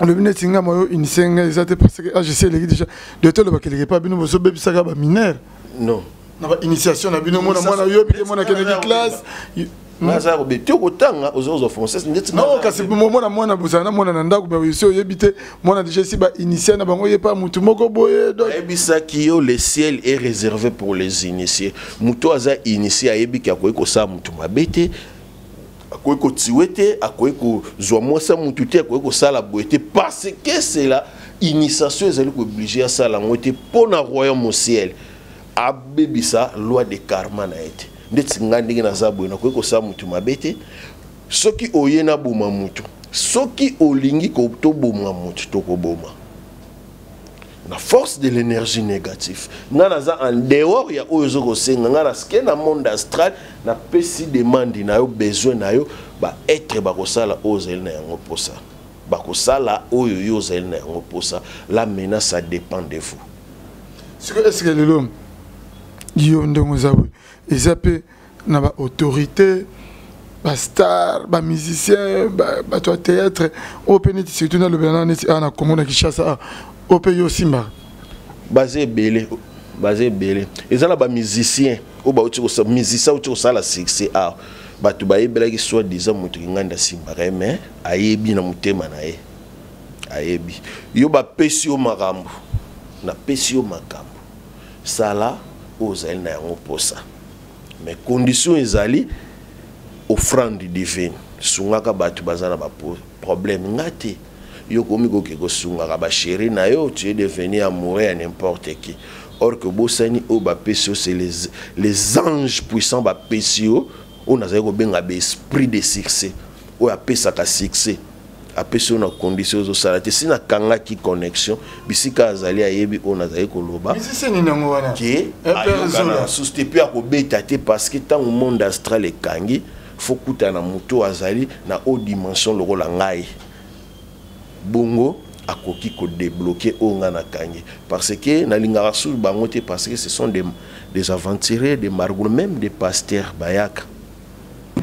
le binetinga moyo inisenga ezate parce que je sais les déjà de tout le bakeleke pas bino boso bebisaka ba mineur non na ba initiation na bino mona yo bike mona kene classe naza robeti okotanga ozo français ndeti non kasi mona bozana mona na ndako ba yoso yebite mona déjà si ba initié na bango yepa mutu moko boye donc ebisa kiyo le ciel est réservé pour les initiés muto aza initié ayebiki akoyeko sa mutu mabete akoyeko tiwete akoyeko zwa mosa mutu te akoyeko sala boete parce que c'est la initiation ezali ko obligé à sala ngote pour na royaume au ciel abebisa loi de karma na ete ndeti ngandingi na zabwe na koyeko sa mutu mabete soki oyena boma mutu soki olingi ko to boma mutu to ko boma la force de l'énergie négative ngana za en dehors ya oyo ko senga ngana ske na monde astral na pesi demande na yo besoin na yo ba être ba ko sala ozel na yango posa ba ko sala oyo yo zel na yango posa la menace ça dépend de vous. Est-ce que l'homme yo ndongo zabwe ezape na ba autorité ba star ba musicien ba to théâtre au péniti surtout dans le Bénin na Congo na Kinshasa au pays aussi ma basé belé et ça là ba musicien ou ba uti ko sa musicien uti ko sala succès a ba tu ba yebela ki soit disant mutu nganda simba mais ayebi na mutema na ye ayebi yo ba pesi o makambo na pesi o makambo sala ozali na yango posa mais condition ezali offrande divine sungaka batu bazana ba problème ngate yo komi ko ke sunga ba chéri na yo tu es devenu amoureux à n'importe qui or que bosani o ba pesio c'est les anges puissants ba pesio on a ko benga be esprit de succès o a pesa ka succès a pesio na condition zo salate sina kanga ki connexion bisika azali ayebi on a ko loba c'est ni nango wana ki ayokana soustepi a ko beta te parce que tant au monde astral ekangi faut kuta na muto azali na haute dimension lokola ngai bongo akoki ko débloquer onga na kangi parce que na lingara sur bangote parce que ce sont des aventuriers des margoulins même des pasteurs bayaka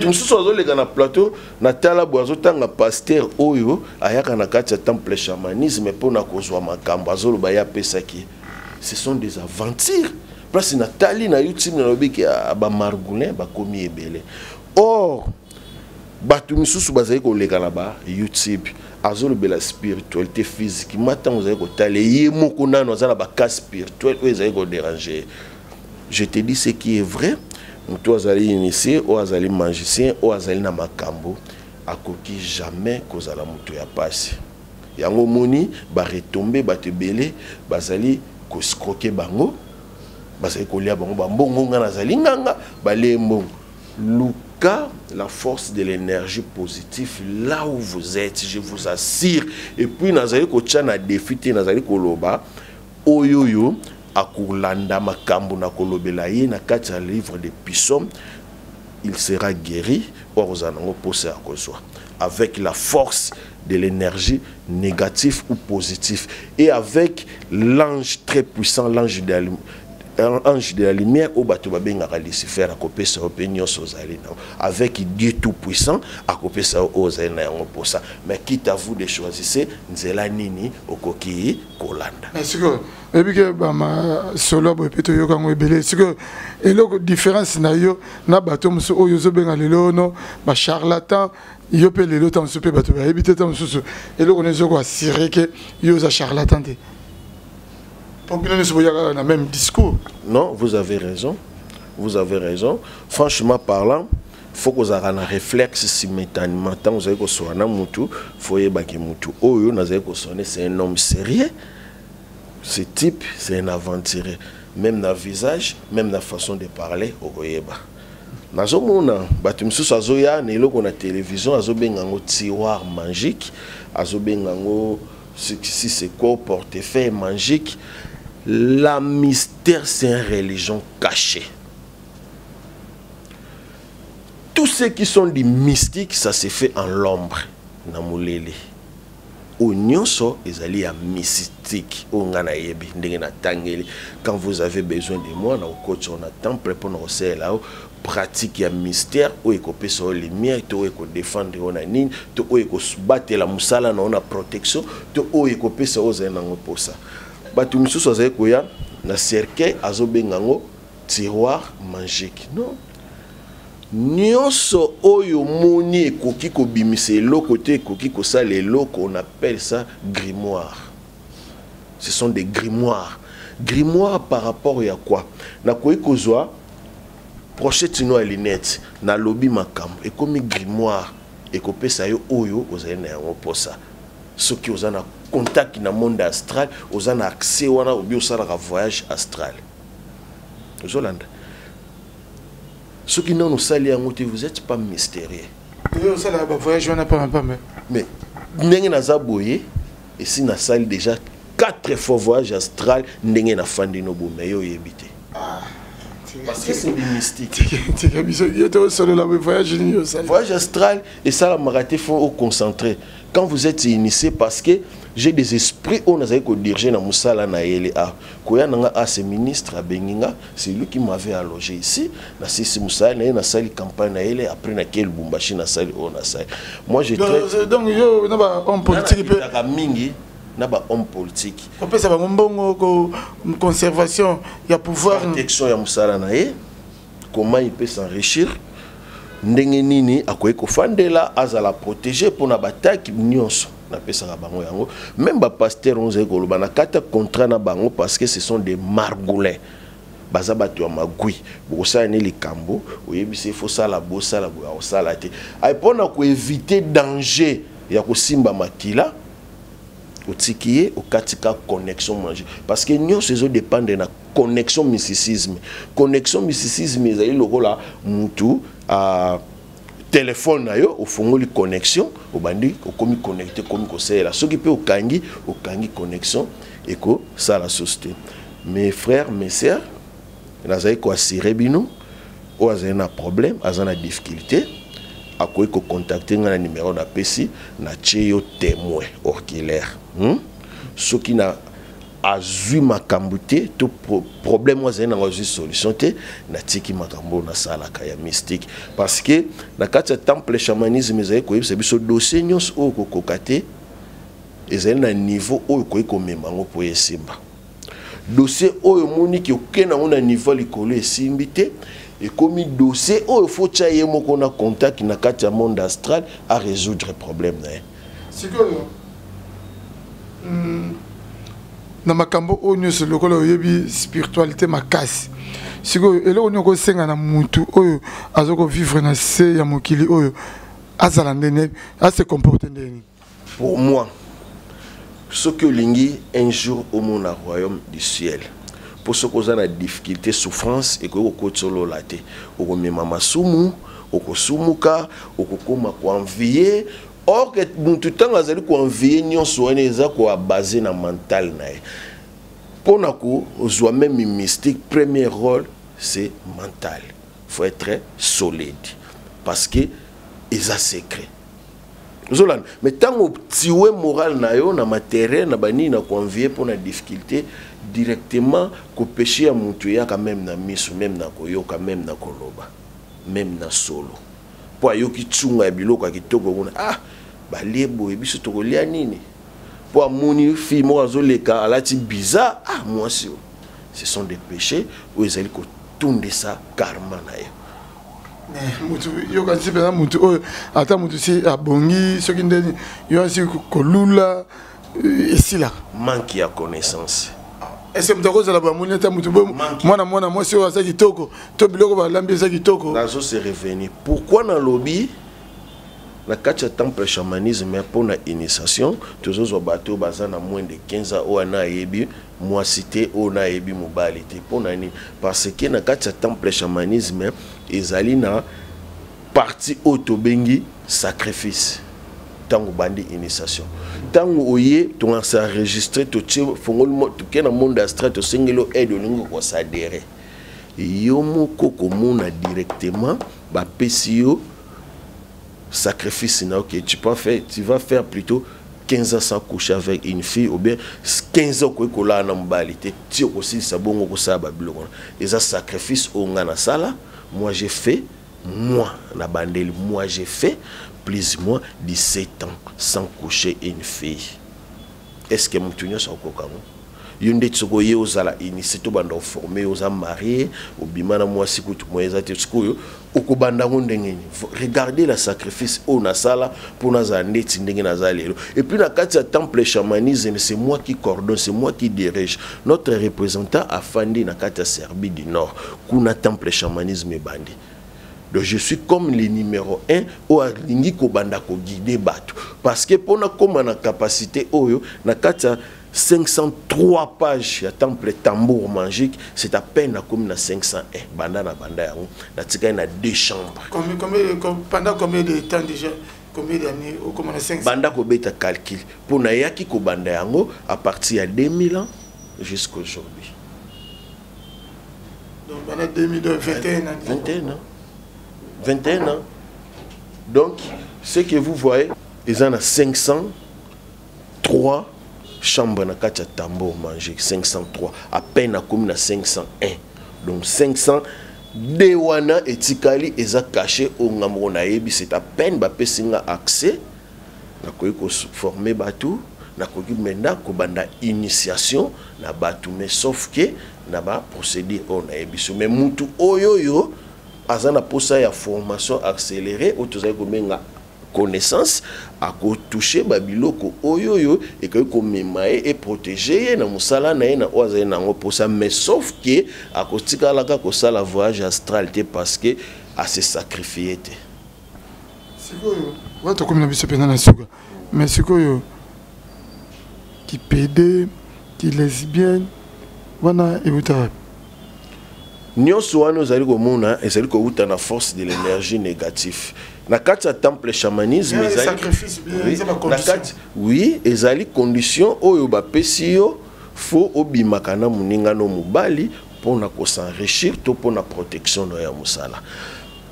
tout ce sont les gars plateau na tala boazo tanga pasteur oyo ayaka na kati ya temple chamanisme pour na kozwa makambo azolo baya pesaki ce sont des aventures place na tali na YouTube na lobiki ba margoulins ba komi ebele or batu misusu bazali ko leka na ba YouTube azolo bela spiritualité physique matin vous avez kotale yemo kuna no zala ba cas spirituel vous avez ko déranger. Je te dis ce qui est vrai, mutu azali initié ou azali magicien ou azali na makambo akoki jamais kozala mutu ya pasi. Yango moni ba retomber ba tebele bazali ko scroquer bango bazali ko lia bango ba mbongo ngana zali nganga ba lembo. Luka, la force de l'énergie positive là où vous êtes, je vous assure. Et puis nazali ko tchana défité nazali ko loba oyoyo akulanda makambo na kolobela ye na kati ya livre de Psaume, il sera guéri orzanango posé à kozwa avec la force de l'énergie négative ou positive et avec l'ange très puissant, l'ange de la lumière au bateau babengaka Lucifer akopé sa opinion sozali na avec Dieu tout puissant akopé sa ozali na yango posa mais quitte à vous de choisir nzela nini okoki kolanda. Est-ce que ebi ke ba ma solo bo peto yo kango ebele est-ce que eloko différence na yo na bateau muso oyo zo benga lelo no ba charlatan yo pe lelo tan so pe bateau ba ebité tan so eloko ne zo ko assurer que yo za charlatan te. Le même discours. Non, vous avez raison. Vous avez raison. Franchement parlant, il faut que vous ayez un réflexe simultanément. Tant que vous avez que soit un moutou, faut y avoir moutou. Oh, c'est un homme sérieux. Ce type, c'est un aventurier. Même dans le visage, même dans la façon de parler, au Goyeba. Dans mona, batumsu azoya, nelo qu'on a télévision, azobengango tiroir magique, azobengango si c'est quoi portefeuille magique. La mystère, c'est une religion cachée. Tous ceux qui sont des mystiques, ça se fait en l'ombre. Namulele. Onyonso, ils allaient à mystique. Quand vous avez besoin de moi, on attend pour nous là. Pratique ya mystère ou écopé sur les lumière to éco défendre on a nini to éco battre la musala na on a protection to écopé sur aux enango pour ça batu misusu azaye koya na cercueil azobengango tiroir magique non nyonso oyo moni ekoki ko bimisa eloko te ekoki ko sala eloko on appelle ça grimoire. Ce sont des grimoires par rapport à quoi na koyi kozwa Prochetino à l'inet, na lobby makam, et comme grimoire, et kopé sa yo oyo, aux aïna yango pour ça. Ceux qui ont un contact dans le monde astral, ont un accès au voyage astral. Aux Hollandais. Ceux qui n'ont pas sali yango, vous n'êtes pas mystérieux. Voyage, on n'a pas mais, n'engé na zaboye, et si na sali déjà 4 fois voyage astral, n'engé na fandi no bo, mais yo yébité. Parce que c'est des mystiques. Voyage astral et ça la marathé faut concentrer. Quand vous êtes initié parce que j'ai des esprits on a ko diriger na musala na yele a koya nanga a ce ministre a Benginga, c'est lui qui m'avait allogé ici na sisi musala na sali campagne na yele après na quel Bumbashi na sali on a sali. Moi j'ai donc yo na ba homme politique pe mingi na ba homme politique. On peut savoir mbongo conservation, il y a pouvoir protection ya musala na ye. Comment il peut s'enrichir? Ndenge nini akoye ko fandela azala protéger pour na batak nyonso na pesa ka bango yango. Même ba pasteur onze ko loba na kata contrat na bango parce que ce sont des margoulins. Baza bato ya magui. Boko sa ne likambo, oyebisi faut ça la bossa la boya osala te. Ay pona ko éviter danger ya ko simba makila. Au tikié, au katika connexion manger. Parce que nous, ces autres dépendent de la connexion mysticisme. Connexion mysticisme, ils ont le rôle à moutou, à téléphone, au fond, de connexion, au bandit, au commis connecté, comme c'est là. Ce qui peut au kangi connexion, et que ça la société. Mes frères, mes sœurs, ils ont quoi sirébino, ou ils ont un problème, ils ont une difficulté. À quoi contacter un numéro na PC na tcheyo témoin oculaire ce qui n'a azu makambuté tout problème oise na azu solution té na tiki makambo na sala kaya mystique parce que na kati temple chamanisme ezali ko yebisa biso dossier nyos o ko kokate ezali na niveau o ko ikomemango po esimba dossier oyo moni ki okena na niveau likolo esimbi te. Et comme il dossier, il faut que tu aies un contact dans le monde astral à résoudre le problème. sikoyo na makambo onyo se lokolo yebi spiritualité makasi sikoyo eloko nyoko senga na mutu oyo azoko vivre na se ya mokili oyo azala ndene se comporter ndeni. Pour moi, ce que lingi un jour au monde royaume du ciel. Pour ce qu'on a la difficulté, souffrance et que au kotolo laté, au mema masumu, au kosumuka, au kokoma ko envier. Or que tout temps azali ko envier nyon soane za ko basé na mental na. Pour na ko ozwa même mystique, premier rôle c'est mental. Faut être très solide parce que ils a secret. Zolan, mais tant au tiwe moral na yo na matériel na bani na convier pour la difficulté directement ko péché à mutu ya quand même na misu même na koyo quand même na koloba même na solo po yo ki tsunga biloko kitoko kuna ba lebo e biso to kolia nini po amoni fi mo azoleka alati bizarre moi si ce sont des péchés où ils allaient ko tunde ça karma na yo. Mutu yo kanisi pena mutu oyo ata mutu si abongi soki ndeni yo asi kolula esila manque ya connaissance. Est-ce que mutako zala ba moni ata mutu bo mwana moi si oza kitoko to biloko ba lambi za kitoko nazo se revenir pourquoi na lobby na kati ya temple chamanisme pour na initiation toujours bateau baza na moins de 15 ans ou na yebi moi cité ou na yebi mobilité pour nani parce que na kati ya temple chamanisme ezali na partie autobengi sacrifice tango bandi initiation tango oye to s'enregistrer to fongol to kena monde astral to sengelo aide lingo ko s'adhérer yo moko komona directement ba pesio sacrifice ok tu vas faire plutôt 15 ans sans coucher avec une fille ou bien 15 ans ko la na mbalité ti aussi ça bongo ko sa babilo et ça sacrifice au ngana sala moi j'ai fait na bandeli moi j'ai fait plus ou moins 17 ans sans coucher une fille. Est-ce que mutunyo sa kokamo yonde tsoko ye ozala initié to banda formé oza marié ou bimana moi sikutu moyeza te tsikoyo okobanda ngondengeni. Regardez la sacrifice au nasala pour naza ndeti ndenge nazalelo. Et puis na kati ya temple chamanisme c'est moi qui coordonne, c'est moi qui dirige. Notre représentant a fandi na kati ya Serbie du Nord kuna temple chamanisme bandi. Donc je suis comme le numéro 1 au alingi ko banda ko guider bato parce que pour na comme na capacité oyo na kati ya 503 pages ya temple tambour magique c'est à peine comme na 501 banda yango na tika na 2 chambres. Pendant combien de temps déjà, combien d'années au comment 500 banda ko beta calcul pour na yaki ko banda yango à partir de 2000 ans jusqu'à aujourd'hui. Donc pendant 21 ans. Donc ce que vous voyez ils en a 503 chambre na kati ya tambour magique 503 à peine comme na 501 donc 500 de wana etikali eza caché au ngambo na yebi c'est à peine ba pesinga accès na koyi ko former batu na koyi menda ko banda initiation na batu mais sauf que na ba procédure on na yebi mais mutu oyoyo azana posa ya formation accélérée autoza ko menga connaissance à toucher babiloko oyoyo et que comme et protéger na musala na na oza na ngo pour ça mais sauf que à kotika la ka ko sala voyage astral parce que à se sacrifier te sikoyo wato comme na biso pena na suka mais sikoyo qui pédé qui lesbienne wana ebuta nyonso wana ozali komona ezali kouta na force de l'énergie négative na kati ya temple chamanisme oui ezali condition oyo bapesi yo fo obimaka na moninga no mobali mpona kosenrichir to mpona protection no ya mosala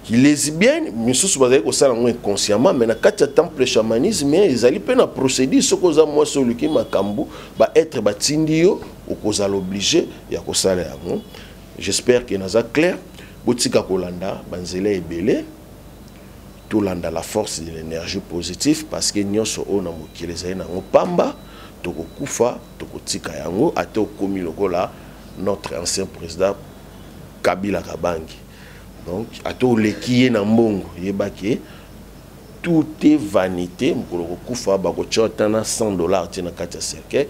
lesbienne misusu bazali kosala ngo inconsciemment mais na kati ya temple chamanisme ezali mpe na procédure soki oza mwasi oluki makambo baêtre batindi yo okozala obligé ya kosala yango. J'espère que nous a clair. Botika kolanda banzela ebele. Tout landa la force de l'énergie positive parce que nyonso ona mokile zai na ngopamba toko kufa toko tika yango ato komi lokola notre ancien président Kabila Kabangi. Donc ato lekiye na mbongo yebaki tout est vanité. $100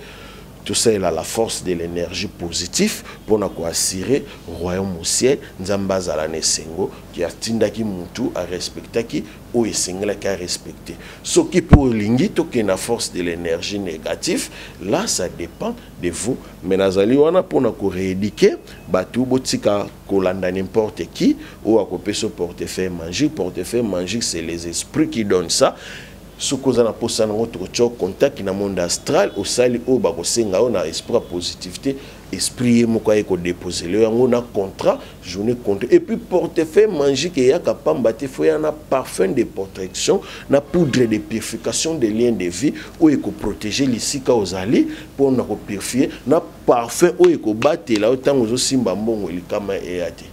tout ça il a la force de l'énergie positive pour nous assurer royaume au ciel nzamba za la nesengo qui a tindaki mutu a respecter qui ou esengela qui a respecter ce qui pour lingi to que na force de l'énergie négative là ça dépend de vous mais nazali wana pour na ko rééduquer batu botika kolanda n'importe qui ou à copier ce portefeuille magique c'est les esprits qui donnent ça. Ce que vous avez posé dans votre contact dans le monde astral, au sali au bakosenga on a esprit positivité, esprit moko eko déposer le on a contrat, journée compte et puis portefeuille magique et ya kapamba te faut y a parfum de protection, na poudre de purification des liens de vie ou eko protéger l'ici ka aux ali pour na ko purifier, na parfum ou eko battre là autant aux simba mbongo likama e ate.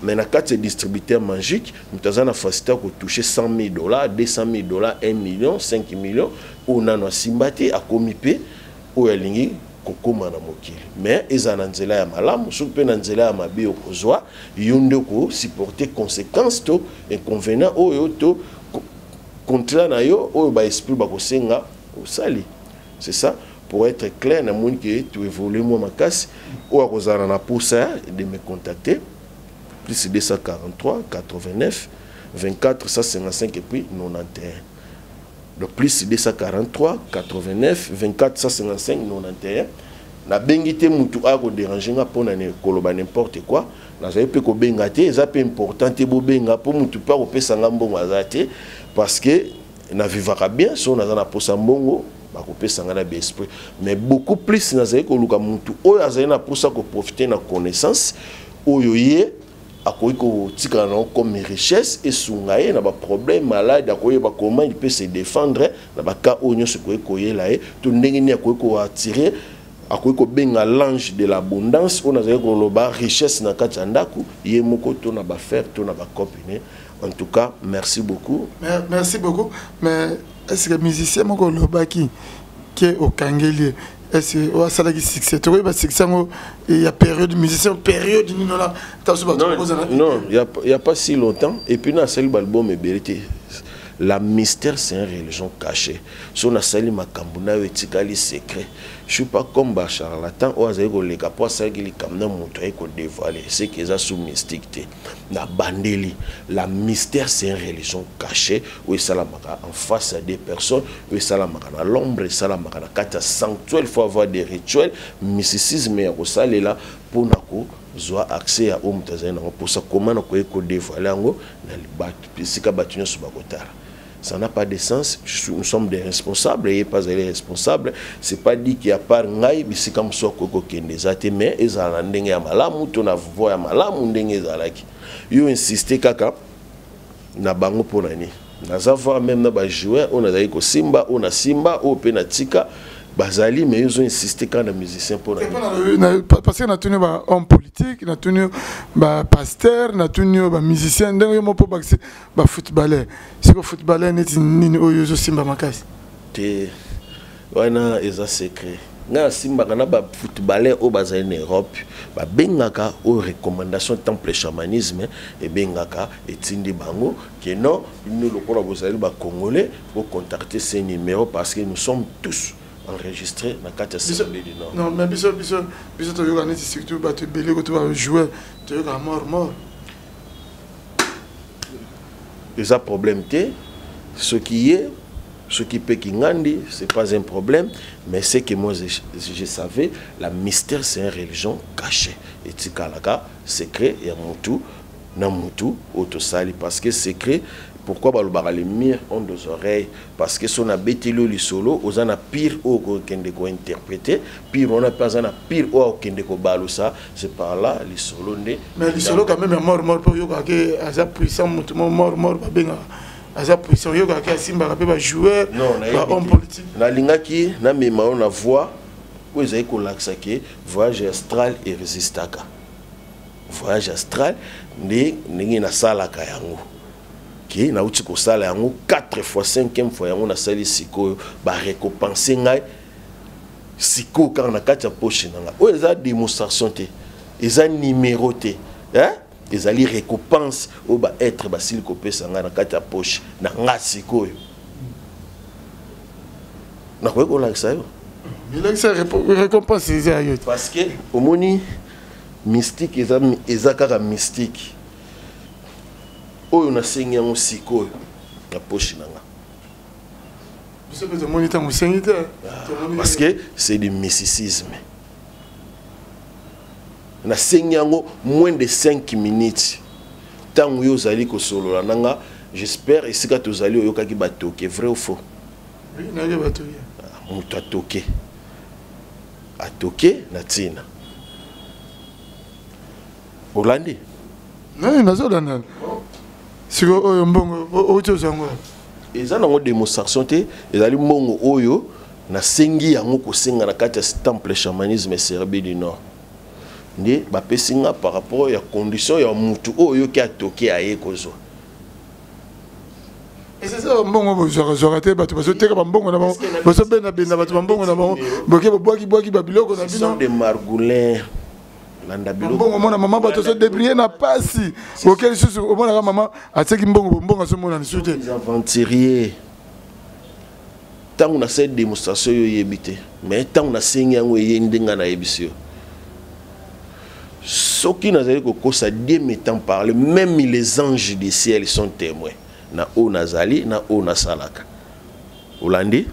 Mais dans le distributeur magique, nous avons facilité pour toucher $100,000, $200,000, 1 million, 5 millions, ou nous avons simbati à comipé, ou elingi kokoma na mokili. Mais ils ont nanzela ya malamu, soupe nanzela ya mabi okozwa, yonde ko supporter conséquences to inconvénients oyo to contrat na yo oyo ba esprit ba kosenga osali. C'est ça. Pour être clair, na monde que tu évolues moi makasi, ou akozana na pour ça de me contacter. Plus 243, 89, 24, 155 et puis 91. Donc plus 243, 89, 24, 155, 91. Na bengite mutu a ko déranger nga pona ne koloba n'importe quoi. Na zaye pe ko bengate, ça peu important te bo benga pour mutu pa ko pesa nga mbongo azate parce que na vivaka bien so na na posa mbongo ba ko pesa nga na esprit. Mais beaucoup plus na zaye ko luka mutu oyo azaye na posa ko profiter na connaissance oyo ye comme richesse et sungaye na ba problème malade akoye ba comment il peut se défendre na ba ka onyo se koye la to ndenge ni akoye ko attirer akoye ko benga l'ange de l'abondance on a ko loba richesse na kati ndaku ye moko to na ba faire to na ba copine. En tout cas merci beaucoup. Merci beaucoup. Mais est-ce que musicien moko loba qui au Kangeli est-ce que ça a succès tu vois succès il y a période musicien période non il y a pas si longtemps et puis dans seul album Berité la mystère c'est une religion cachée son asali makambo na etikali secret je suis pas comme ba charlatan ou azeko le kapo ça qui kamna moto eko dévoiler c'est que ça sous mystique na bandeli la mystère c'est une religion cachée où salamaka en face à des personnes où salamaka na l'ombre salamaka na kata sanctuaire il faut avoir des rituels mysticisme ya ko salela pour nako zoa accès à omtazana pour ça comment na ko eko dévoiler ngo na libaki sika batunyo subakotara. Ça n'a pas de sens. Nous sommes des responsables et pas les responsables. C'est pas dit qu'il y a pas ngai bisi comme ça koko kende zate mais ezala ndenge ya malamu to na voix ya malamu ndenge ezalaki. Yo insister kaka na bango pona ni. Na savoir même na ba joueur on a dai ko simba on a simba o penatika bazali mais ils ont insisté quand les musiciens pour parce que na tenu ba homme politique na tenu ba pasteur na tenu ba musicien ndenge yo mopo ba footballeur c'est ko footballeur neti nini oyo zo simba makasi te wana eza secret nga simba kana ba footballeur au bazali en Europe ba bengaka au recommandation temple chamanisme et bengaka etindi bango que non nous le pour bazali ba congolais pour contacter ces numéros parce que nous sommes tous enregistré dans 4 assemblées du Nord. Non, mais biso to yoga surtout ba te belé ko to ba jouer to yoga mort. Les a problème té ce qui peut kingandi, c'est pas un problème, mais c'est que moi je savais la mystère c'est une religion cachée et tikalaka secret et mutu na mutu autosali parce que secret. Pourquoi balobaka les mire ont deux oreilles parce que si on a bétilo les solo on a pire au kende ko interpréter pire on a pas un pire au kende ko balo ça c'est par là les solo né mais les solo quand même mort pour yoka que asa puissant mort ba benga asa puissant yoka que simba ka ba joueur ba homme politique na lingaki na mema on a voix où ils ko laksa que voyage astral et résistaka voyage astral ndenge na sala ka yango qui na uti ko sala yango 4 fois 5e fois yango na sali siko ba récompenser ngai siko quand na kati ya poche nanga o eza démonstration te eza numéro te hein ezali récompense o ba être basili kopesa nga na kati ya poche na nga sikoyo na ko ko lakisa yo milakisa récompense eza yo parce que omoni mystique eza kaka mystique oyo na sengi yango sikoyo na poche na nga parce que c'est du mysticisme na sengi yango moins de 5 minutes tant yo zali ko solo nanga j'espère esika tozali oyo kaki batoke vrai ou faux oui na ye batoke mutu atoke na tina Orlandi non nazolanda siko oyo mbongo ocho zango eza nango démonstration te ezali mbongo oyo na sengi yango kosenga na kati ya temple chamanisme Serbie du Nord nde bapesinga par rapport ya condition ya mutu oyo ki atoke aye kozwa et c'est ça mbongo bozwaka te bato bazoteka bambongo na bango bazobenda bato bambongo na bango boke bobwaki babiloko na bino de margoulin mbongo mona mama bato so débrouiller na pasi boke lisusu omonaka mama atieki mbongo azomona lisusu te les aventuriers ntango na cette démonstration yo yebi te mais ntango na sengi yango eye ndenga na yebisi yo soki nazali kokosa Dieu m'étant parlé même les anges du ciel sont témoins na o nazali na o nasalaka Olandi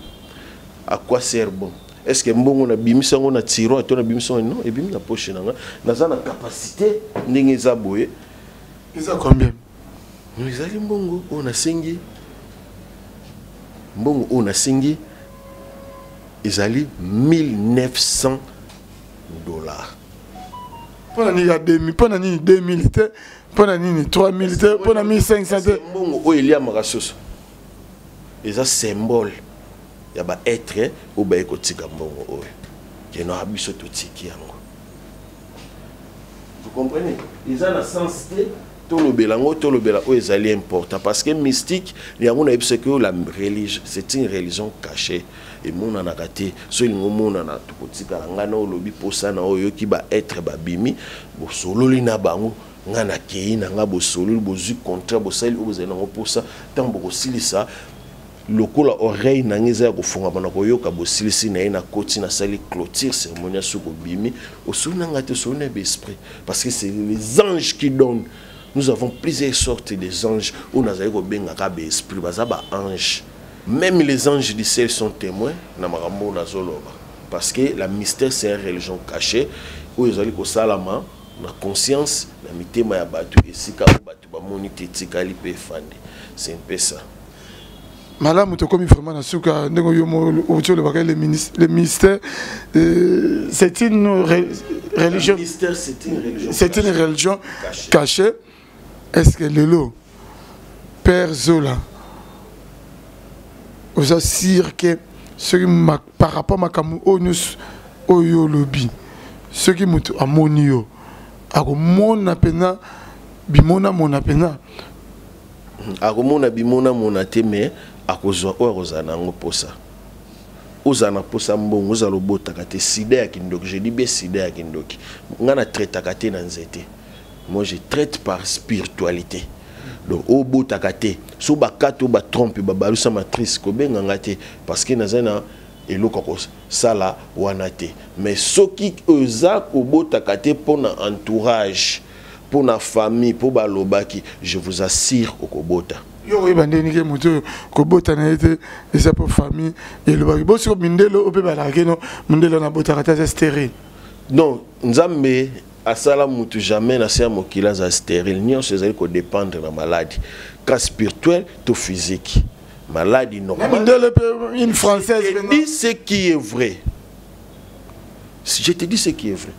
à quoi sert bon est-ce que mbongo na bimisango na tiroir to na bimisango non et bim na poche na naza na capacité ndenge za boye eza combien ezali mbongo o na sengi mbongo o na sengi ezali $1900 pona ni ya 2000 pona ni 2000 te pona ni 3000 te pona 1500 te mbongo o elia makasoso eza symbole ya ba être o ba ekotika mbongo oyo keno abiso totiki yango vous comprenez eza na sens te tolobela o ezali important parce que mystique yango na yebisa que la religion c'est une religion cachée et mon anakate so lingo mona na tokotika ngana olobi posa na oyo ki ba être babimi bo sololi na bango ngana kei na nga bo sololi bo zu contrat bo sali o zena ngo posa tambo ko silisa lokola oreille na ngeza ko funga bana ko yoka bo silisi na ina koti na sali clôture cérémonie suko bimi o sona ngate sona be esprit parce que c'est les anges qui donnent. Nous avons plusieurs sortes des anges où nous avons bien un esprit, ange. Même les anges du ciel sont témoins parce que la mystère c'est une religion cachée où ils ont salama la conscience la mitema ya batu esika batu ba monité tikali pe fandi c'est un peu ça. Madame to comme vraiment na suka ndenge yo mo otyo le bakay le mystère c'est une religion c'est une religion cachée. Est-ce que Lelo, Père Zola, vous assure que ce qui par rapport à ma onus oyo lobby, ce qui m'a amonio, ako mon apena, bimona mon apena. Ako mon bimona mon ateme, ako zo orozana ngoposa. Ozana posa mbongo ozalo bota kate sida ya kindoki, je dis bien sida ya kindoki. Ngana traite kate na nzete. Moi je traite par spiritualité. Donc au bout takate, so bakato ba trompe ba balusa matrice ko benga ngate parce que nazana eloko ko sala wanate. Mais soki oza ko botakate pour na entourage, pour na famille, pour ba lobaki, je vous assure au kobota. Yo ebandeni ke moto ko bota na ete et ça pour famille et lobaki. Bo so mindelo ope ba la keno mindelo na botakate c'est stérile. Non, nzambe asala mutu jamais na sia mokila za stérile ni on se ko dépendre na maladie cas spirituel to physique maladie normale une française dis ce qui est vrai je te dis ce qui est vrai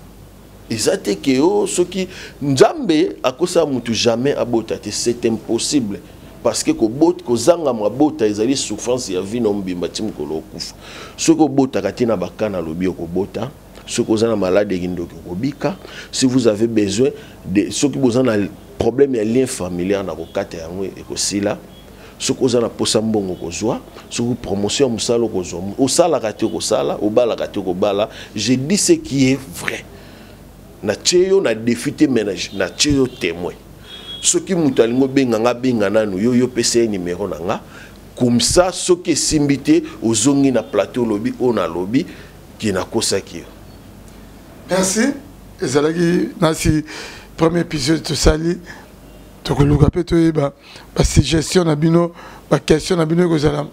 ezate ke o soki nzambe akosa mutu jamais abota te c'est impossible parce que ko bot ko zanga mabota ezali souffrance ya vie no mbimba tim ko lokufa soko bota katina bakana lobi ko bota. Si vous avez maladie, si vous avez besoin de ceux qui vous ont un problème de lien familial, si vous avez posambongo kozwa, si vous promotion musalo kozwa, au sala kati ko sala, au bala kati ko bala, je dis ce qui est vrai. Na tcheyo na défité ménage, na tcheyo témoin. ce qui mutalingo benganga bengana no yo pese numéro nanga comme ça ce qui simbité aux zongi na plateau lobby on a lobby qui na kosaki. Merci. Ezalaki nasi premier épisode de Sali. Donc le gars peut ba suggestion na bino, ba question na bino que ça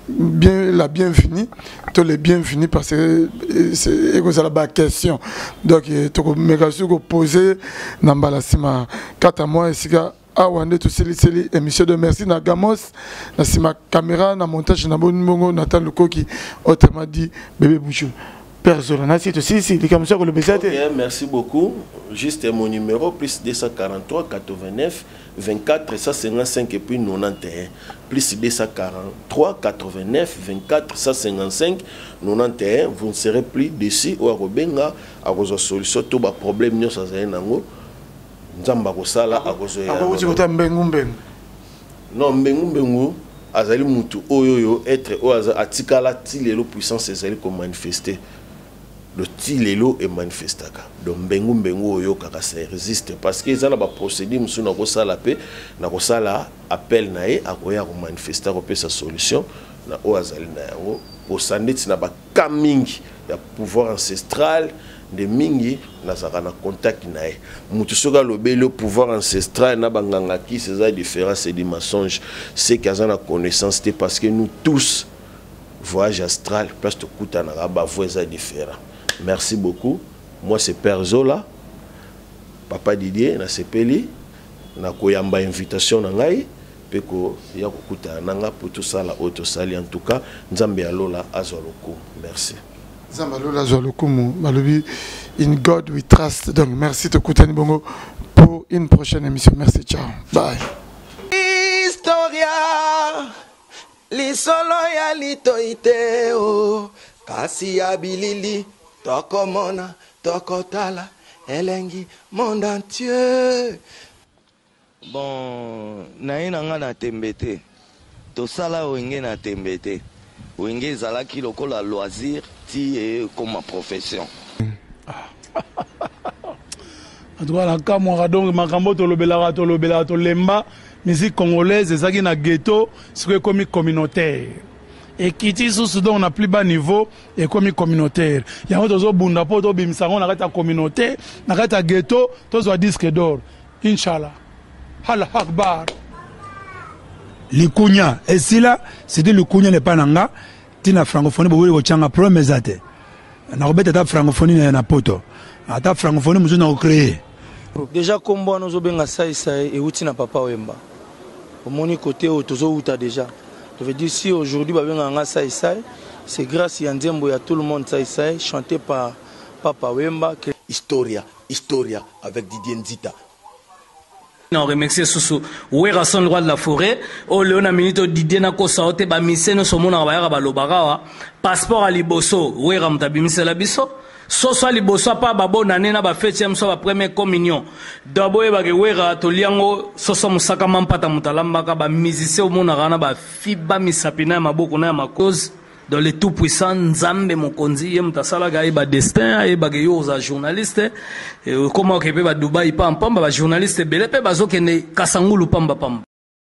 bien la bienvenue, tous les bienvenus parce que c'est que ça la question. Donc tu me suis poser na balasima 4 mois ici awande to seli émission de merci na Gamos na sima caméra na montage na bongo Nathan Lukoki autrement dit bébé Bouchou. Merci beaucoup. Juste mon numéro, plus 243 89 24 155 et puis 91. Plus 243 89 24 155 91. Vous ne serez plus dessus ou à Robenga à vos solutions. Tout le problème, nous sommes en Nzamba Kosala à vos non, Mbengu. Azali mutu oyoyo être oaza atikala tilelo puissance ezali ko manifester. Le tilelo est manifestaka. Donc Mbengu oyo kaka ça résiste parce que ezana ba procédure musu na kosala pe na kosala appel nae akoya ko manifester ko pesa solution na oazali na yango pour sandeti na ba kamingi ya pouvoir ancestral de mingi nazaka na contact nae mutu soka lobe le pouvoir ancestral na banganga ki c'est différent c'est des mensonges c'est qu'azana connaissance parce que nous tous voyage astral place de kuta na ba voix différent. Merci beaucoup. Moi c'est Père Zola, Papa Didier na sepeli na koyamba invitation na ngai peko ya kokuta nanga pour tout ça la auto sali en tout cas nzambe alola azoloku. Merci. Zambalola Zolukumu, Malobi, in God we trust. Donc, merci de Koutani Bongo pour une prochaine émission. Merci, ciao. Bye. Historia, li solo ya li toite o, kasi ya bilili, toko mona, toko tala, elengi, monde entier. Bon, na nga na tembete, to sala wenge na tembete, wenge zalaki lokola loisir, comme ma profession. En tout cas, la Kamwara donc Makambo Tolobela Tolemba, musique congolaise, ezaki na ghetto, c'est comme communautaire. Et Kiti sous on a plus bas niveau et comme communautaire. Il y a autre bunda po to bimsango na kata communautaire, na kata ghetto, to zo disque d'or. Inshallah. Allah Akbar. Likunya, et si là, c'était le Kunya le Pananga. Tina francophonie bobo ko changa promesse ate na robeta ta francophonie na poto ata francophonie muzo na créer déjà kombo nozo benga sai et uti na Papa Wemba au moni côté au tozo uta déjà je veux dire si aujourd'hui ba benga nga sai c'est grâce à Nzembo ya tout le monde sai chanté par Papa Wemba que historia avec Didier Nzita. On remercie Soussou. Ouera son roi de la forêt. O Léona Minito Didier na kosaote ba miseno somona ba yaka ba lobarawa. Passeport à liboso. Ouera mtabi misela biso. Soso à liboso pa ba bonane na ba fête ya mso ba première communion. Dabo e ba ke ouera to liango soso musaka mampata mutalamba ka ba musicien o mona rana ba fiba misapina maboko na makoz. Dans les tout puissants Nzambe Mokonzi yem tasala ga ba destin e ba ke yo za journaliste comment que pe ba Dubai pam ba journaliste bele pe ba zo kene kasangulu pamba.